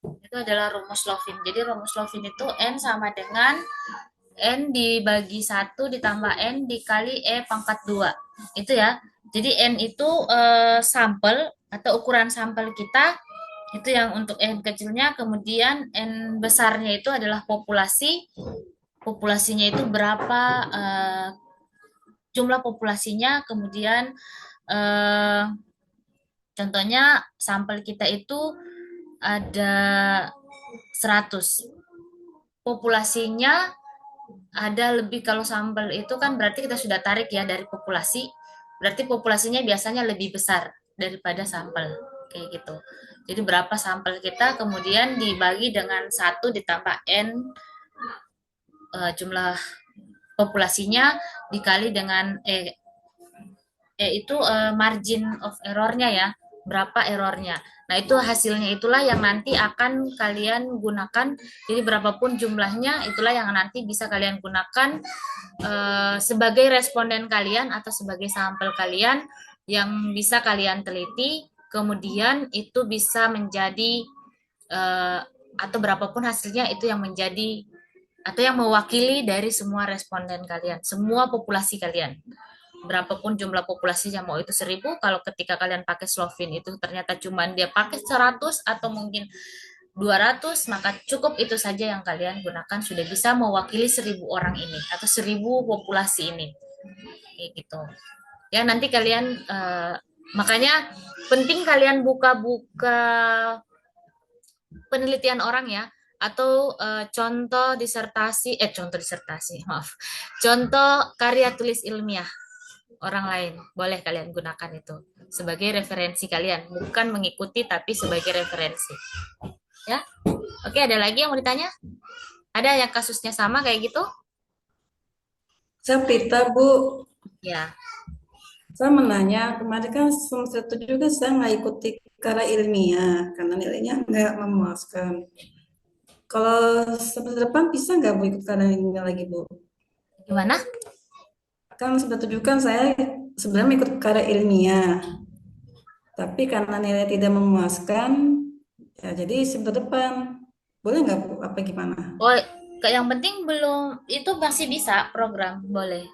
S1: itu adalah rumus Slovin. Jadi rumus Slovin itu N sama dengan N dibagi 1 ditambah N dikali E pangkat 2. Itu ya. Jadi N itu sampel atau ukuran sampel kita. Itu yang untuk N kecilnya. Kemudian N besarnya itu adalah populasi. Populasinya itu berapa jumlah populasinya. Kemudian contohnya sampel kita itu ada 100. Populasinya ada lebih, kalau sampel itu kan berarti kita sudah tarik ya dari populasi. Berarti populasinya biasanya lebih besar daripada sampel. Kayak gitu. Jadi berapa sampel kita kemudian dibagi dengan 1 ditambah N jumlah populasinya dikali dengan itu margin of error-nya ya. Berapa errornya. Nah, itu hasilnya itulah yang nanti akan kalian gunakan. Jadi berapapun jumlahnya, itulah yang nanti bisa kalian gunakan sebagai responden kalian atau sebagai sampel kalian yang bisa kalian teliti. Kemudian itu bisa menjadi atau berapapun hasilnya itu yang menjadi atau yang mewakili dari semua responden kalian, semua populasi kalian. berapapun jumlah populasinya, mau itu 1.000, kalau ketika kalian pakai Slovin itu ternyata cuman dia pakai 100 atau mungkin 200, maka cukup itu saja yang kalian gunakan sudah bisa mewakili 1.000 orang ini atau 1.000 populasi ini. Kayak gitu. Ya nanti kalian makanya penting kalian buka-buka penelitian orang ya, atau contoh disertasi, maaf, contoh karya tulis ilmiah orang lain, boleh kalian gunakan itu sebagai referensi kalian, bukan mengikuti tapi sebagai referensi. Ya, oke, ada lagi yang mau ditanya? Ada yang kasusnya sama kayak gitu?
S2: Saya Prita, Bu.
S1: Ya,
S2: Saya menanya, kemarin kan semester 7 juga saya nggak ikuti karya ilmiah, karena nilainya nggak memuaskan. Kalau semester depan bisa nggak Bu ikut karya ilmiah lagi, Bu?
S1: gimana?
S2: Kan semester 7 kan saya sebenarnya ikut karya ilmiah, tapi karena nilai tidak memuaskan, ya jadi semester depan. Boleh nggak Bu? Apa gimana?
S1: Oh, yang penting belum, itu masih bisa program, boleh.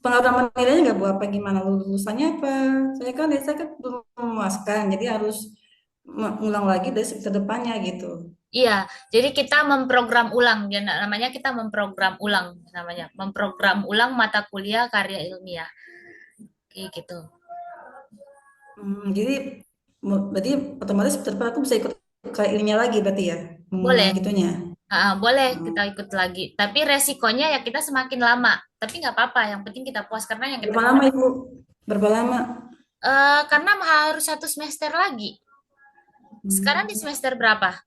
S2: Pengalaman nilainya nggak Bu? Apa gimana? Lulusannya apa? Saya kan belum memuaskan, jadi harus mengulang lagi dari semester depannya gitu.
S1: Iya, jadi kita memprogram ulang, ya, namanya kita memprogram ulang, namanya memprogram ulang mata kuliah karya ilmiah, kayak gitu.
S2: Jadi berarti otomatis semester depan aku bisa ikut karya ilmiah lagi berarti ya?
S1: Boleh,
S2: Gitunya.
S1: boleh kita ikut lagi. Tapi resikonya ya kita semakin lama. Tapi nggak apa-apa, yang penting kita puas karena yang kita
S2: Berapa lama Ibu? Berapa lama?
S1: karena harus 1 semester lagi. Sekarang di semester berapa?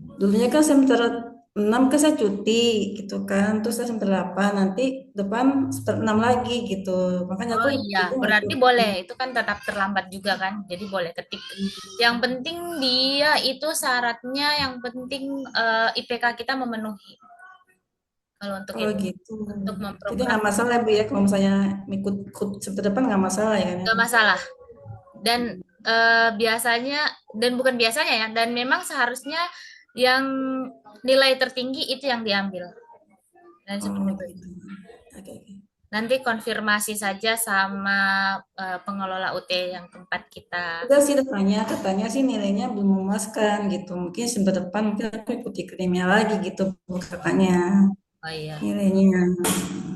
S2: Dulunya kan semester 6 kan saya cuti gitu kan. Terus saya semester 8 nanti depan semester 6 lagi gitu. Makanya
S1: Oh
S2: aku
S1: iya,
S2: itu nggak
S1: berarti
S2: ikut.
S1: boleh. Itu kan tetap terlambat juga kan. Jadi boleh ketik. Yang penting dia itu syaratnya, yang penting IPK kita memenuhi. Kalau untuk
S2: Oh
S1: ini,
S2: gitu.
S1: untuk
S2: Jadi
S1: memprogram
S2: nggak masalah Bu ya kalau misalnya ikut semester depan nggak masalah ya kan ya?
S1: nggak masalah. Dan biasanya, dan bukan biasanya ya, dan memang seharusnya yang nilai tertinggi itu yang diambil. Dan seperti
S2: Oh
S1: itu.
S2: gitu. Oke, oke.
S1: Nanti konfirmasi saja sama pengelola UT yang tempat kita.
S2: Udah sih tanya, katanya sih nilainya belum memuaskan gitu. Mungkin semester depan mungkin aku ikut ikrimnya lagi gitu Bu, katanya
S1: Oh iya,
S2: nilainya.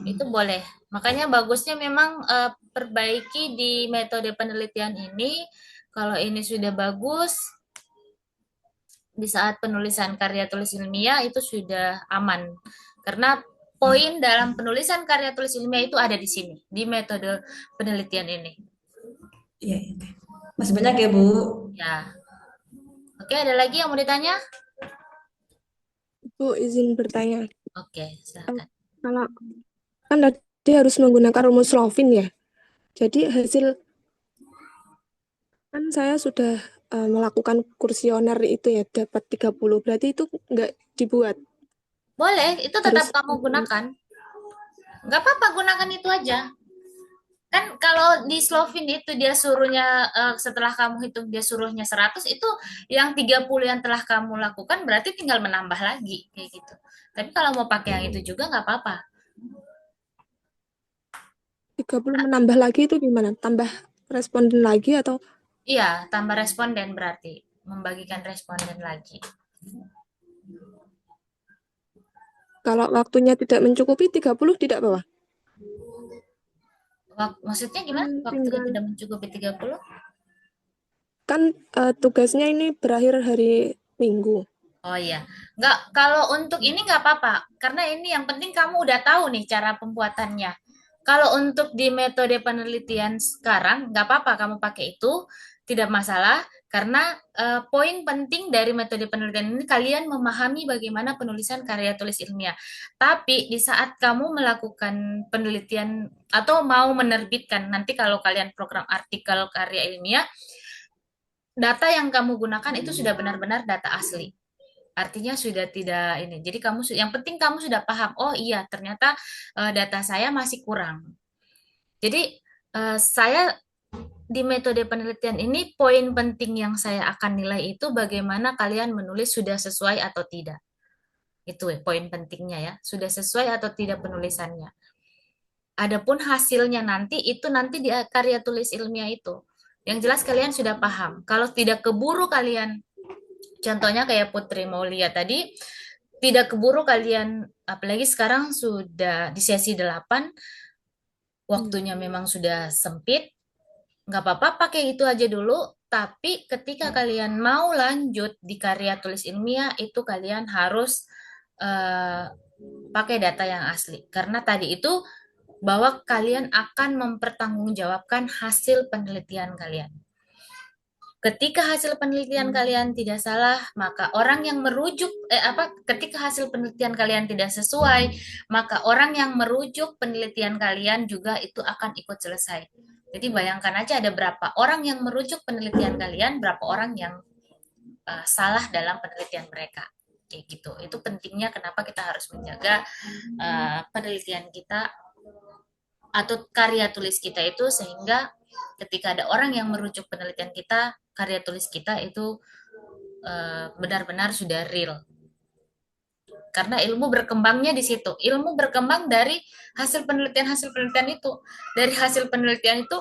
S1: itu boleh. Makanya bagusnya memang perbaiki di metode penelitian ini. Kalau ini sudah bagus, di saat penulisan karya tulis ilmiah itu sudah aman. Karena poin dalam penulisan karya tulis ilmiah itu ada di sini, di metode penelitian ini.
S2: Iya, iya. Masih banyak ya Bu.
S1: Ya. Oke, ada lagi yang mau ditanya?
S3: Bu, izin bertanya.
S1: Oke, silakan.
S3: Kalau kan tadi harus menggunakan rumus Slovin ya. Jadi hasil kan saya sudah melakukan kursioner itu ya dapat 30. Berarti itu nggak dibuat.
S1: Boleh, itu tetap
S3: Harus
S1: kamu gunakan. Nggak apa-apa, gunakan itu aja. Kan kalau di Slovin itu dia suruhnya setelah kamu hitung dia suruhnya 100, itu yang 30 yang telah kamu lakukan berarti tinggal menambah lagi kayak gitu. Tapi kalau mau pakai yang itu juga nggak apa-apa.
S3: 30 menambah lagi itu gimana? Tambah responden lagi atau
S1: Iya, tambah responden berarti membagikan responden lagi.
S3: kalau waktunya tidak mencukupi 30 tidak apa-apa?
S1: Maksudnya gimana? Waktunya
S3: Tinggal
S1: tidak mencukupi 30?
S3: kan tugasnya ini berakhir hari Minggu.
S1: Oh iya, nggak, kalau untuk ini nggak apa-apa, karena ini yang penting kamu udah tahu nih cara pembuatannya. Kalau untuk di metode penelitian sekarang, nggak apa-apa kamu pakai itu, tidak masalah, karena poin penting dari metode penelitian ini kalian memahami bagaimana penulisan karya tulis ilmiah. Tapi di saat kamu melakukan penelitian atau mau menerbitkan, nanti kalau kalian program artikel karya ilmiah, data yang kamu gunakan itu sudah benar-benar data asli. Artinya sudah tidak ini. Jadi yang penting kamu sudah paham. Oh iya, ternyata data saya masih kurang. Jadi saya di metode penelitian ini poin penting yang saya akan nilai itu bagaimana kalian menulis sudah sesuai atau tidak. Itu poin pentingnya ya, sudah sesuai atau tidak penulisannya. Adapun hasilnya nanti itu nanti di karya tulis ilmiah itu. Yang jelas kalian sudah paham. Kalau tidak keburu kalian, contohnya kayak Putri Maulia tadi, tidak keburu kalian, apalagi sekarang sudah di sesi 8, waktunya memang sudah sempit, nggak apa-apa pakai itu aja dulu, tapi ketika kalian mau lanjut di karya tulis ilmiah, itu kalian harus eh, pakai data yang asli. Karena tadi itu bahwa kalian akan mempertanggungjawabkan hasil penelitian kalian. Ketika hasil penelitian kalian tidak salah, maka orang yang merujuk ketika hasil penelitian kalian tidak sesuai, maka orang yang merujuk penelitian kalian juga itu akan ikut selesai. Jadi bayangkan aja ada berapa orang yang merujuk penelitian kalian, berapa orang yang salah dalam penelitian mereka. Kayak gitu. Itu pentingnya kenapa kita harus menjaga penelitian kita atau karya tulis kita itu, sehingga ketika ada orang yang merujuk penelitian kita, karya tulis kita itu benar-benar sudah real. Karena ilmu berkembangnya di situ. Ilmu berkembang dari hasil penelitian itu. Dari hasil penelitian itu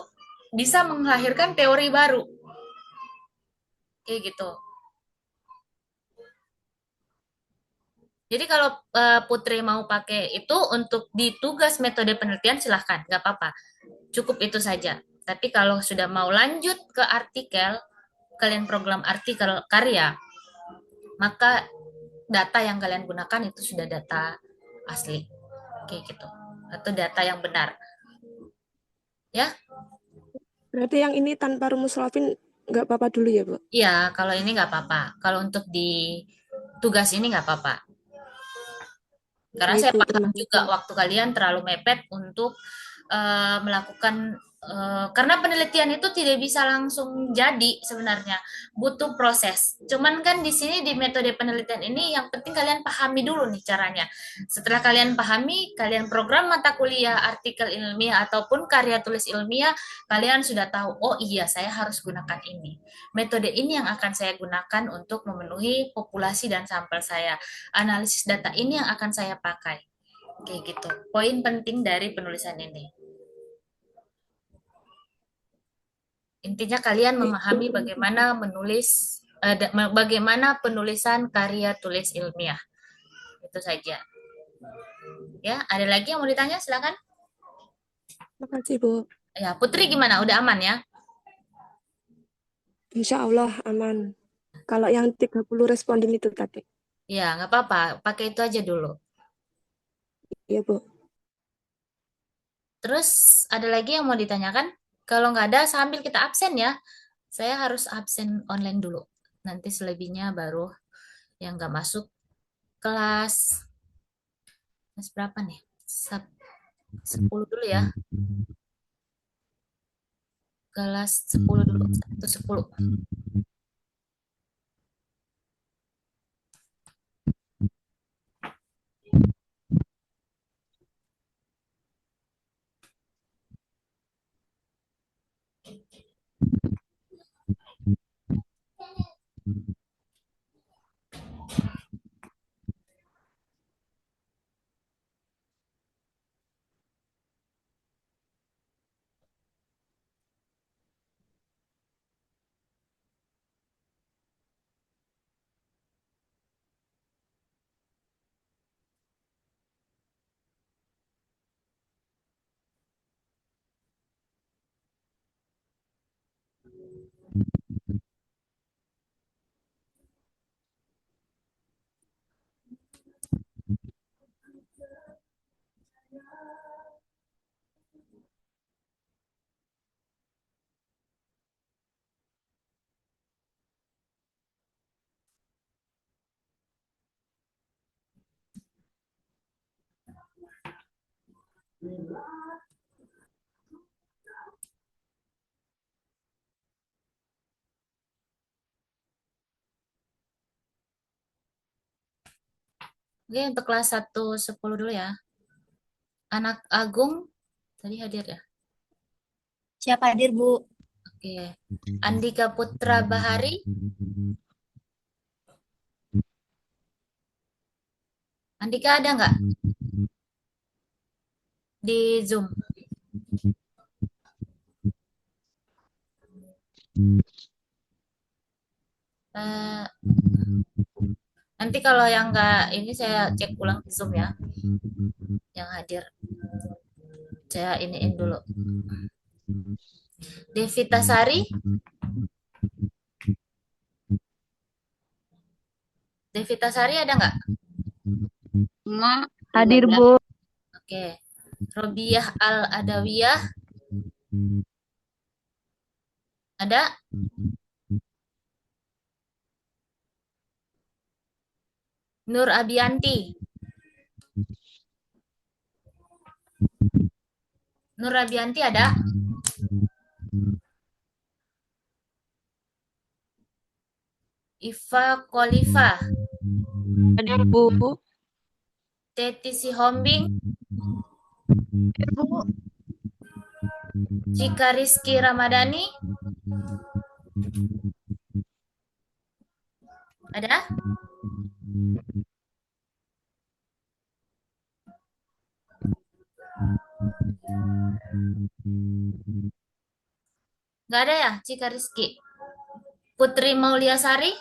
S1: bisa melahirkan teori baru. Kayak gitu. Jadi kalau Putri mau pakai itu untuk di tugas metode penelitian, silahkan, nggak apa-apa. Cukup itu saja. Tapi kalau sudah mau lanjut ke artikel, kalian program artikel karya, maka data yang kalian gunakan itu sudah data asli. Kayak gitu. Atau data yang benar. Ya?
S3: Berarti yang ini tanpa rumus Lawin nggak apa-apa dulu ya, Bu?
S1: Iya, kalau ini nggak apa-apa. Kalau untuk di tugas ini nggak apa-apa. Karena
S3: Baik,
S1: saya
S3: Bu.
S1: paham
S3: Terima
S1: juga
S3: kasih.
S1: waktu kalian terlalu mepet untuk melakukan, karena penelitian itu tidak bisa langsung jadi sebenarnya, butuh proses. Cuman kan di sini di metode penelitian ini yang penting kalian pahami dulu nih caranya. Setelah kalian pahami, kalian program mata kuliah, artikel ilmiah ataupun karya tulis ilmiah, kalian sudah tahu, oh iya saya harus gunakan ini. Metode ini yang akan saya gunakan untuk memenuhi populasi dan sampel saya. Analisis data ini yang akan saya pakai. Kayak gitu. Poin penting dari penulisan ini. Intinya kalian memahami bagaimana menulis, bagaimana penulisan karya tulis ilmiah. Itu saja. Ya, ada lagi yang mau ditanya? Silakan.
S3: Terima kasih, Bu.
S1: Ya, Putri gimana? Udah aman ya?
S3: Insya Allah aman. Kalau yang 30 responden itu tadi.
S1: Ya, nggak apa-apa. Pakai itu aja dulu.
S3: Iya, Bu.
S1: Terus ada lagi yang mau ditanyakan? Kalau nggak ada, sambil kita absen ya. Saya harus absen online dulu. Nanti selebihnya baru yang nggak masuk kelas. Kelas berapa nih? 10 dulu ya. Kelas 10 dulu. 1-10. Oke, untuk kelas 1-10 dulu ya. Anak Agung tadi hadir ya?
S8: Siapa hadir, Bu?
S1: Oke. Andika Putra Bahari. Andika ada nggak? Di Zoom. Eh, nanti kalau yang nggak ini saya cek ulang di Zoom ya, yang hadir. Saya iniin dulu. Devita Sari, Devita Sari ada nggak?
S8: Hadir,
S1: Ada.
S8: Bu.
S1: Oke. Robiah Al Adawiyah ada? Nur Abianti. Nur Abianti ada? Iva Khalifa,
S4: Hadir, Bu.
S1: Teti Sihombing,
S8: Bu.
S1: Cika Rizky Ramadhani, ada? Nggak ada ya, Cika Rizky. Putri Mauliasari,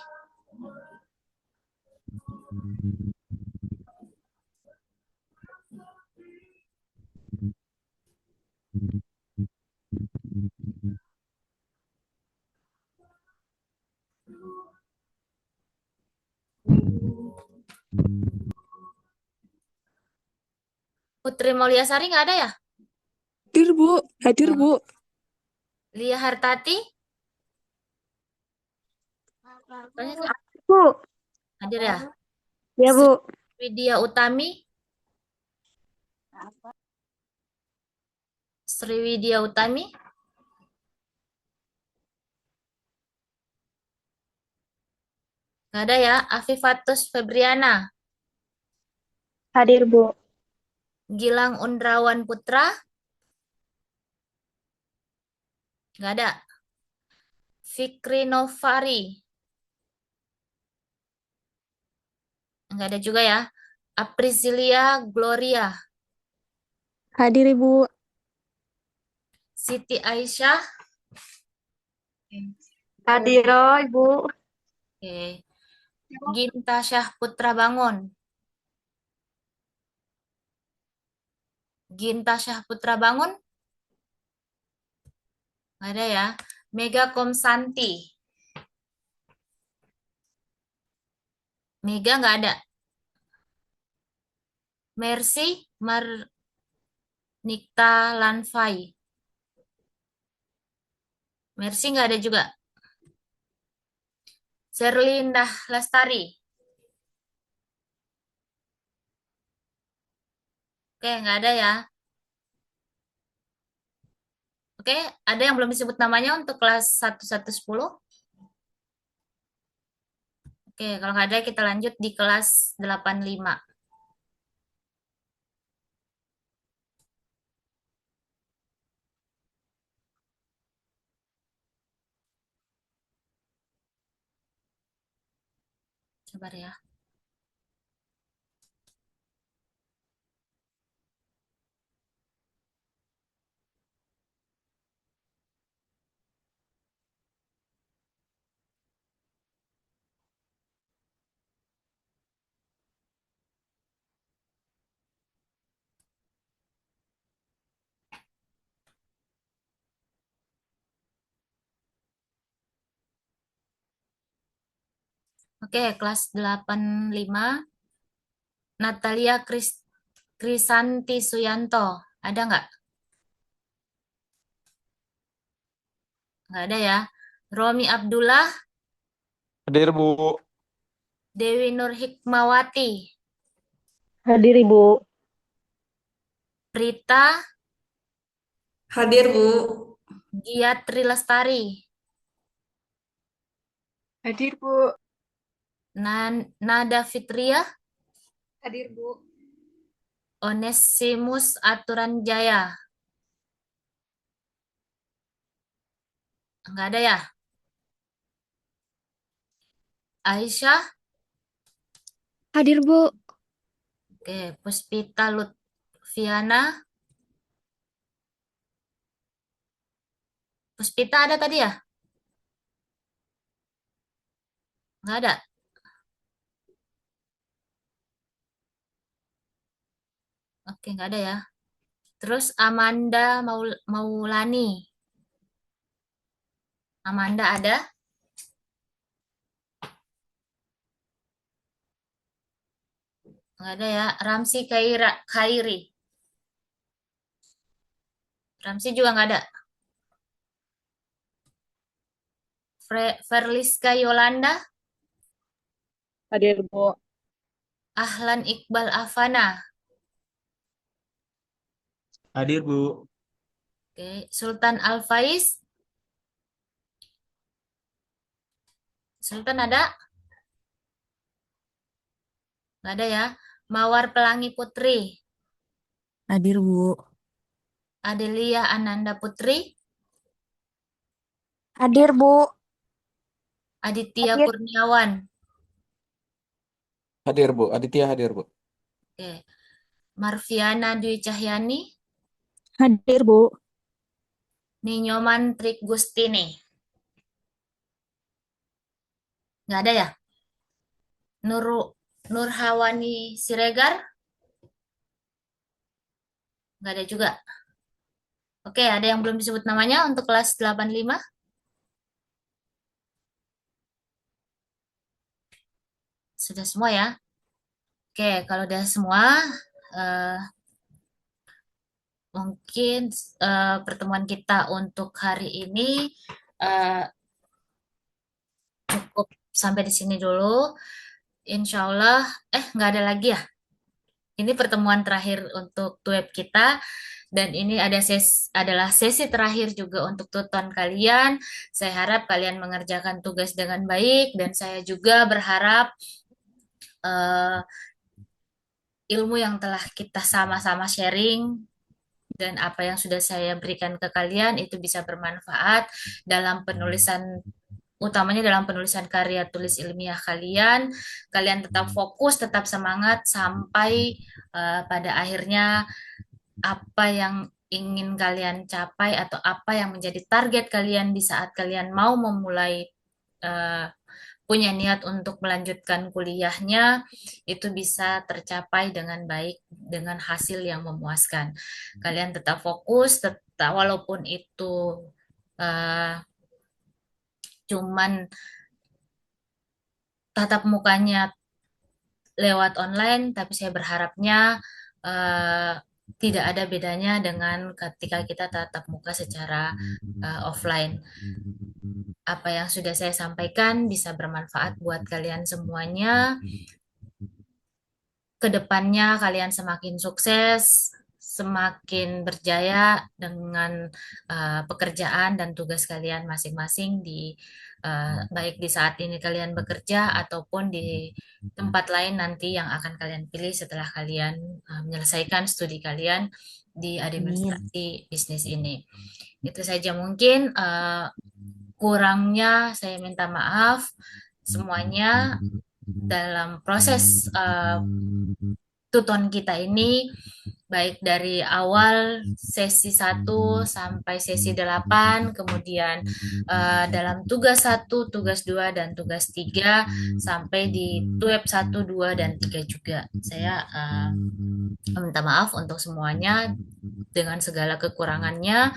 S1: Putri Mauliasari nggak ada ya?
S3: Hadir, Bu. Hadir, Bu.
S1: Lia Hartati,
S8: Bu.
S1: hadir ya?
S8: Ya, Bu.
S1: Widya Utami, Sriwidya Utami, nggak ada ya? Afifatus Febriana,
S8: Hadir, Bu.
S1: Gilang Undrawan Putra, nggak ada. Fikri Novari, nggak ada juga ya. Aprisilia Gloria,
S8: Hadir, Ibu.
S1: Siti Aisyah,
S8: Hadir, Ibu.
S1: oke. Ginta Syah Putra Bangun, Ginta Syah Putra Bangun, nggak ada ya. Mega Komsanti, Mega nggak ada. Mercy Marnikta Lanfai, Mercy nggak ada juga. Sherlindah Lestari, oke nggak ada ya. Oke, ada yang belum disebut namanya untuk kelas 1-10? Oke, kalau nggak ada kita lanjut di kelas 85. Coba ya. Oke, kelas 85. Natalia Krisanti Suyanto. Ada nggak? Nggak ada ya. Romi Abdullah,
S6: Hadir, Bu.
S1: Dewi Nur Hikmawati,
S5: Hadir, Ibu.
S1: Prita,
S2: Hadir, Bu.
S1: Giatri Lestari,
S8: Hadir, Bu.
S1: Nada Fitria,
S8: Hadir, Bu.
S1: Onesimus Aturan Jaya. Nggak ada ya. Aisyah,
S8: Hadir, Bu.
S1: oke. Puspita Lutfiana, Puspita ada tadi ya? Nggak ada. Oke, nggak ada ya. Terus Amanda Maulani. Amanda ada? Nggak ada ya. Ramsi Khairi. Ramsi juga nggak ada. Verliska Yolanda.
S5: Hadir, Bu.
S1: Ahlan Iqbal Afana.
S9: Hadir, Bu.
S1: Oke. Sultan Al-Faiz. Sultan ada? Nggak ada ya. Mawar Pelangi Putri.
S10: Hadir, Bu.
S1: Adelia Ananda Putri.
S8: Hadir, Bu.
S1: Aditya
S8: Hadir.
S1: Kurniawan.
S6: Hadir, Bu. Aditya hadir, Bu.
S1: Oke. Marviana Dwi Cahyani.
S10: Hadir, Bu.
S1: Ninyoman Trik Gustini. Nggak ada ya? Nurhawani Siregar. Nggak ada juga. Oke, ada yang belum disebut namanya untuk kelas 85? Sudah semua ya? Oke, kalau udah semua, mungkin pertemuan kita untuk hari ini cukup sampai di sini dulu. Insya Allah, nggak ada lagi ya. Ini pertemuan terakhir untuk web kita. Dan ini adalah sesi terakhir juga untuk tuton kalian. Saya harap kalian mengerjakan tugas dengan baik. Dan saya juga berharap ilmu yang telah kita sama-sama sharing dan apa yang sudah saya berikan ke kalian itu bisa bermanfaat dalam penulisan, utamanya dalam penulisan karya tulis ilmiah kalian. Kalian tetap fokus, tetap semangat sampai pada akhirnya apa yang ingin kalian capai atau apa yang menjadi target kalian di saat kalian mau memulai punya niat untuk melanjutkan kuliahnya itu bisa tercapai dengan baik dengan hasil yang memuaskan. Kalian tetap fokus, tetap walaupun itu cuman tatap mukanya lewat online, tapi saya berharapnya tidak ada bedanya dengan ketika kita tatap muka secara offline. Apa yang sudah saya sampaikan bisa bermanfaat buat kalian semuanya. Kedepannya kalian semakin sukses, semakin berjaya dengan pekerjaan dan tugas kalian masing-masing baik di saat ini kalian bekerja ataupun di tempat lain nanti yang akan kalian pilih setelah kalian menyelesaikan studi kalian di administrasi bisnis ini. Itu saja mungkin. Kurangnya saya minta maaf semuanya dalam proses tuton kita ini, baik dari awal sesi 1 sampai sesi 8, kemudian dalam tugas 1, tugas 2, dan tugas 3, sampai di tueb 1, 2, dan 3 juga. Saya minta maaf untuk semuanya dengan segala kekurangannya.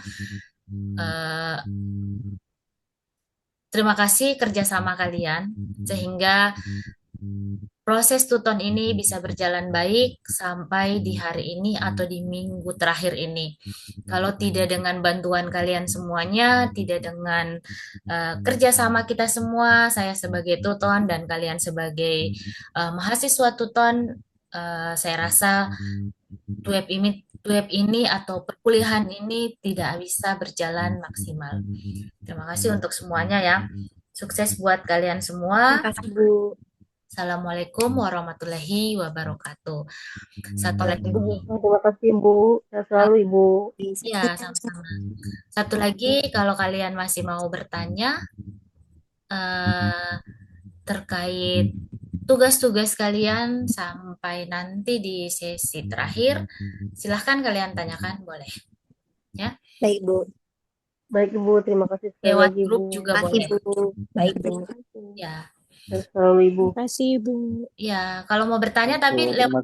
S1: Terima kasih kerjasama kalian, sehingga proses tuton ini bisa berjalan baik sampai di hari ini atau di minggu terakhir ini. Kalau tidak dengan bantuan kalian semuanya, tidak dengan kerjasama kita semua, saya sebagai tuton dan kalian sebagai mahasiswa tuton, saya rasa web ini atau perkuliahan ini tidak bisa berjalan maksimal. Terima kasih untuk semuanya ya. Sukses buat kalian semua.
S8: Terima kasih, Bu.
S1: Assalamualaikum warahmatullahi wabarakatuh. Satu lagi,
S5: Terima kasih, Bu. Sehat selalu, Ibu.
S1: ya sama-sama. Satu lagi, kalau kalian masih mau bertanya terkait tugas-tugas kalian sampai nanti di sesi terakhir, silahkan kalian tanyakan, boleh. Ya.
S8: Baik, Bu.
S5: Baik, Ibu. Terima kasih sekali
S1: Lewat
S5: lagi,
S1: grup
S5: Bu.
S1: juga
S8: Terima kasih,
S1: boleh.
S8: Bu. Baik, Bu.
S1: Ya.
S5: Selalu Ibu.
S10: Terima kasih, Bu.
S1: Ya, kalau mau bertanya
S6: Oke,
S1: tapi
S6: terima kasih.